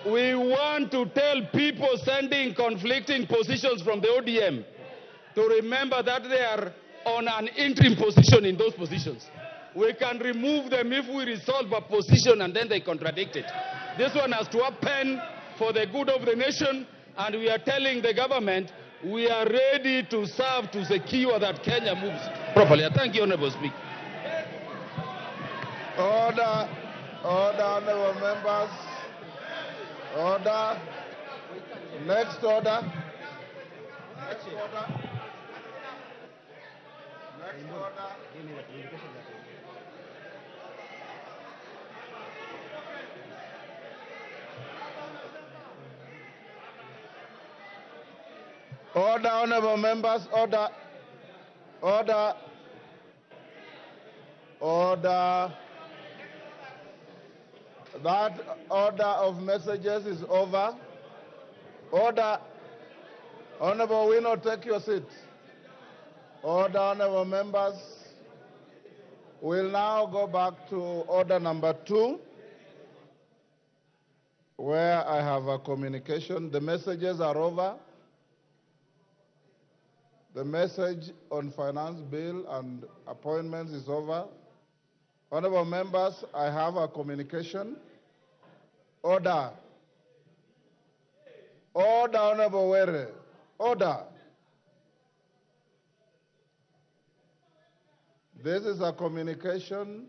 We want to tell people sending conflicting positions from the ODM to remember that they are on an interim position in those positions. We can remove them if we resolve a position and then they contradict it. This one has to happen for the good of the nation, and we are telling the government we are ready to serve to secure that Kenya moves properly. Thank you, Honorable Speaker. Order, honorable members. Order. Next order. Next order. Order, honorable members. Order. That order of messages is over. Order. Honorable Wino, take your seat. Order, honorable members. We'll now go back to order number 2, where I have a communication. The messages are over. The message on finance bill and appointments is over. Honorable members, I have a communication. Order. Order, Honorable Were. Order. This is a communication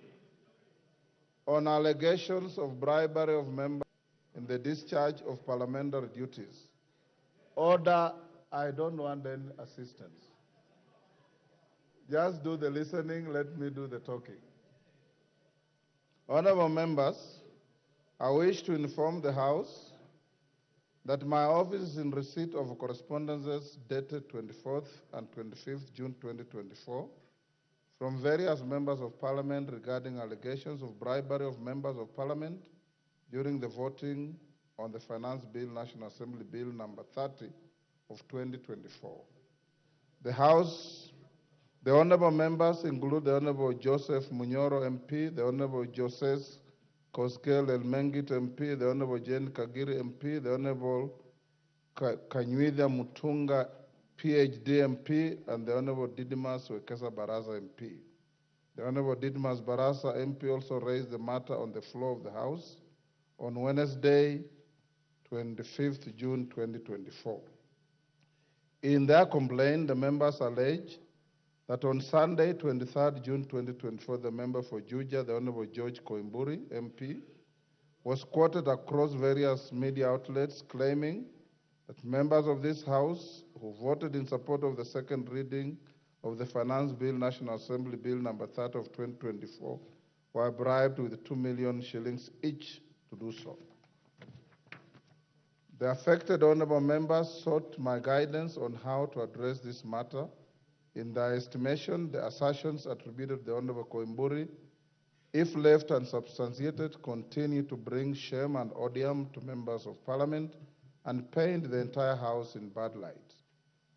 on allegations of bribery of members in the discharge of parliamentary duties. Order. I don't want any assistance. Just do the listening, let me do the talking. Honorable members, I wish to inform the House that my office is in receipt of correspondences dated 24th and 25th June 2024 from various members of Parliament regarding allegations of bribery of members of Parliament during the voting on the Finance Bill, National Assembly Bill number 30 of 2024. The House, the honorable members include the Honorable Joseph Munyoro MP, the Honorable Joseph Kosgei Elmengit MP, the Honorable Jane Kagiri MP, the Honorable Kanyuitha Mutunga PhD MP, and the Honorable Didmus Wekesa Barasa MP. The Honorable Didmus Barasa MP also raised the matter on the floor of the House on Wednesday, 25th June 2024. In their complaint, the members allege that on Sunday, 23rd June 2024, the member for Juja, the Honorable George Koimburi, MP, was quoted across various media outlets claiming that members of this House who voted in support of the second reading of the Finance Bill, National Assembly Bill number 30 of 2024, were bribed with 2 million shillings each to do so. The affected honorable members sought my guidance on how to address this matter. In their estimation, the assertions attributed to the Honorable Koimburi, if left unsubstantiated, continue to bring shame and odium to members of Parliament and paint the entire House in bad light.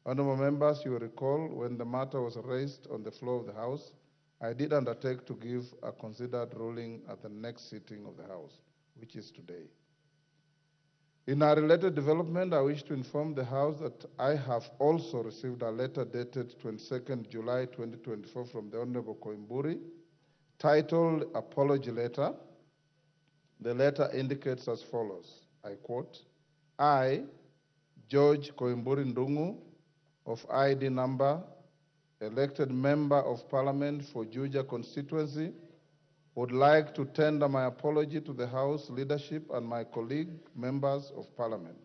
Honorable members, you will recall when the matter was raised on the floor of the House, I did undertake to give a considered ruling at the next sitting of the House, which is today. In a related development, I wish to inform the House that I have also received a letter dated 22nd July 2024 from the Honorable Koimburi, titled Apology Letter. The letter indicates as follows, I quote, I, George Koimburi Ndungu, of ID number, elected member of Parliament for Juja constituency, would like to tender my apology to the House leadership and my colleague members of Parliament.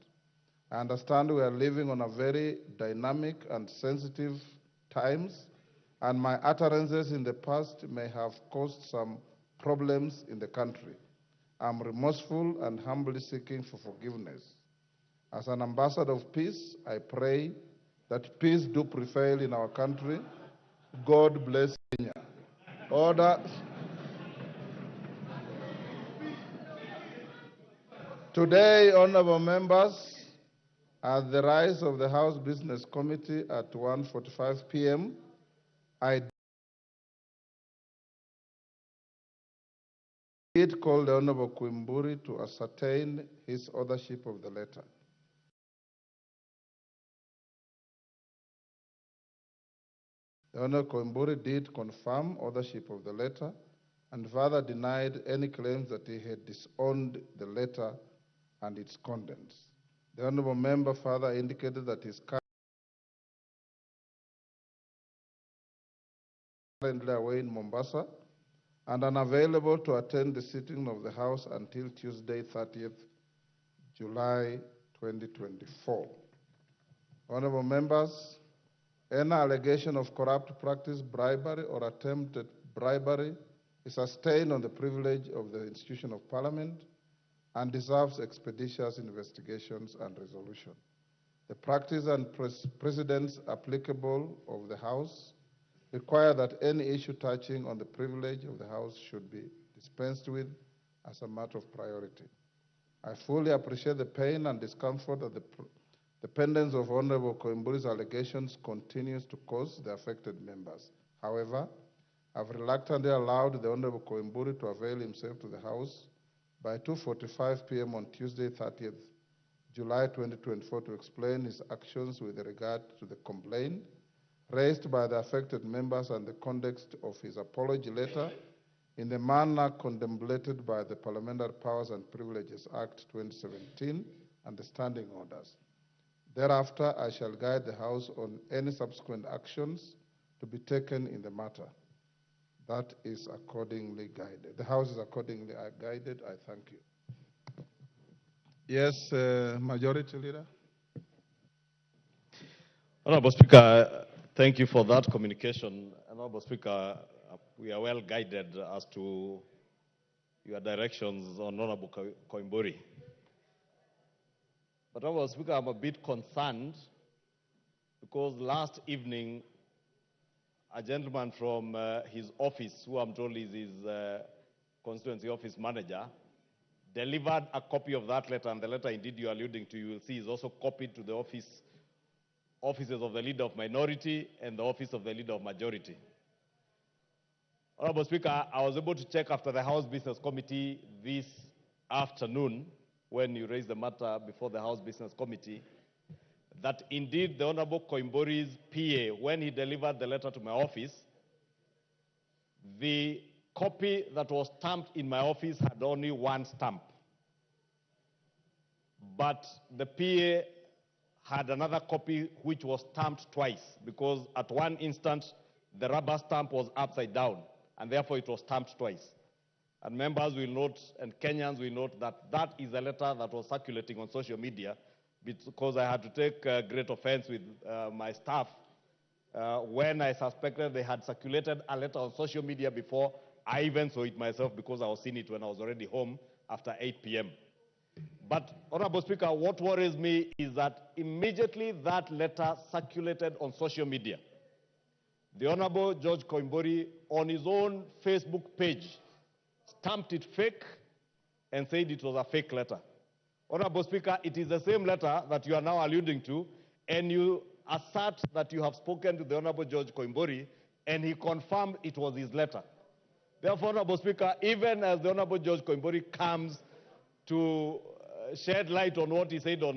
I understand we are living on a very dynamic and sensitive times, and my utterances in the past may have caused some problems in the country. I'm remorseful and humbly seeking for forgiveness. As an ambassador of peace, I pray that peace do prevail in our country. God bless Kenya. Order. Today, honorable members, at the rise of the House Business Committee at 1:45 p.m., I did call the Honorable Koimburi to ascertain his authorship of the letter. The Honorable Koimburi did confirm authorship of the letter and further denied any claims that he had disowned the letter and its contents. The honorable member further indicated that he is currently away in Mombasa and unavailable to attend the sitting of the House until Tuesday, 30th July 2024. Honorable members, any allegation of corrupt practice, bribery, or attempted bribery is sustained on the privilege of the institution of Parliament and deserves expeditious investigations and resolution. The practice and precedents applicable of the House require that any issue touching on the privilege of the House should be dispensed with as a matter of priority. I fully appreciate the pain and discomfort that the pendence of Honorable Koimburi's allegations continues to cause the affected members. However, I've reluctantly allowed the Honorable Koimburi to avail himself to the House by 2:45 p.m. on Tuesday, 30th July 2024, to explain his actions with regard to the complaint raised by the affected members and the context of his apology letter in the manner contemplated by the Parliamentary Powers and Privileges Act 2017 and the standing orders. Thereafter, I shall guide the House on any subsequent actions to be taken in the matter. That is accordingly guided. The House is accordingly guided. I thank you. Yes, Majority Leader. Honorable Speaker, thank you for that communication. Honorable Speaker, we are well guided as to your directions on Honorable Koimburi. But Honorable Speaker, I'm a bit concerned because last evening, a gentleman from his office, who I'm told is his constituency office manager, delivered a copy of that letter, and the letter indeed you are alluding to, you will see, is also copied to the offices of the Leader of Minority and the Office of the Leader of Majority. Honorable Speaker, I was able to check after the House Business Committee this afternoon, when you raised the matter before the House Business Committee, that indeed the Honorable Koimburi's PA, when he delivered the letter to my office, the copy that was stamped in my office had only one stamp. But the PA had another copy which was stamped twice, because at one instant the rubber stamp was upside down, and therefore it was stamped twice. And members will note, and Kenyans will note, that that is a letter that was circulating on social media, because I had to take great offense with my staff when I suspected they had circulated a letter on social media before I even saw it myself, because I was seeing it when I was already home after 8 p.m. But, Honorable Speaker, what worries me is that immediately that letter circulated on social media, the Honorable George Koimburi, on his own Facebook page, stamped it fake and said it was a fake letter. Honorable Speaker, it is the same letter that you are now alluding to, and you assert that you have spoken to the Honorable George Koimburi, and he confirmed it was his letter. Therefore, Honorable Speaker, even as the Honorable George Koimburi comes to shed light on what he said on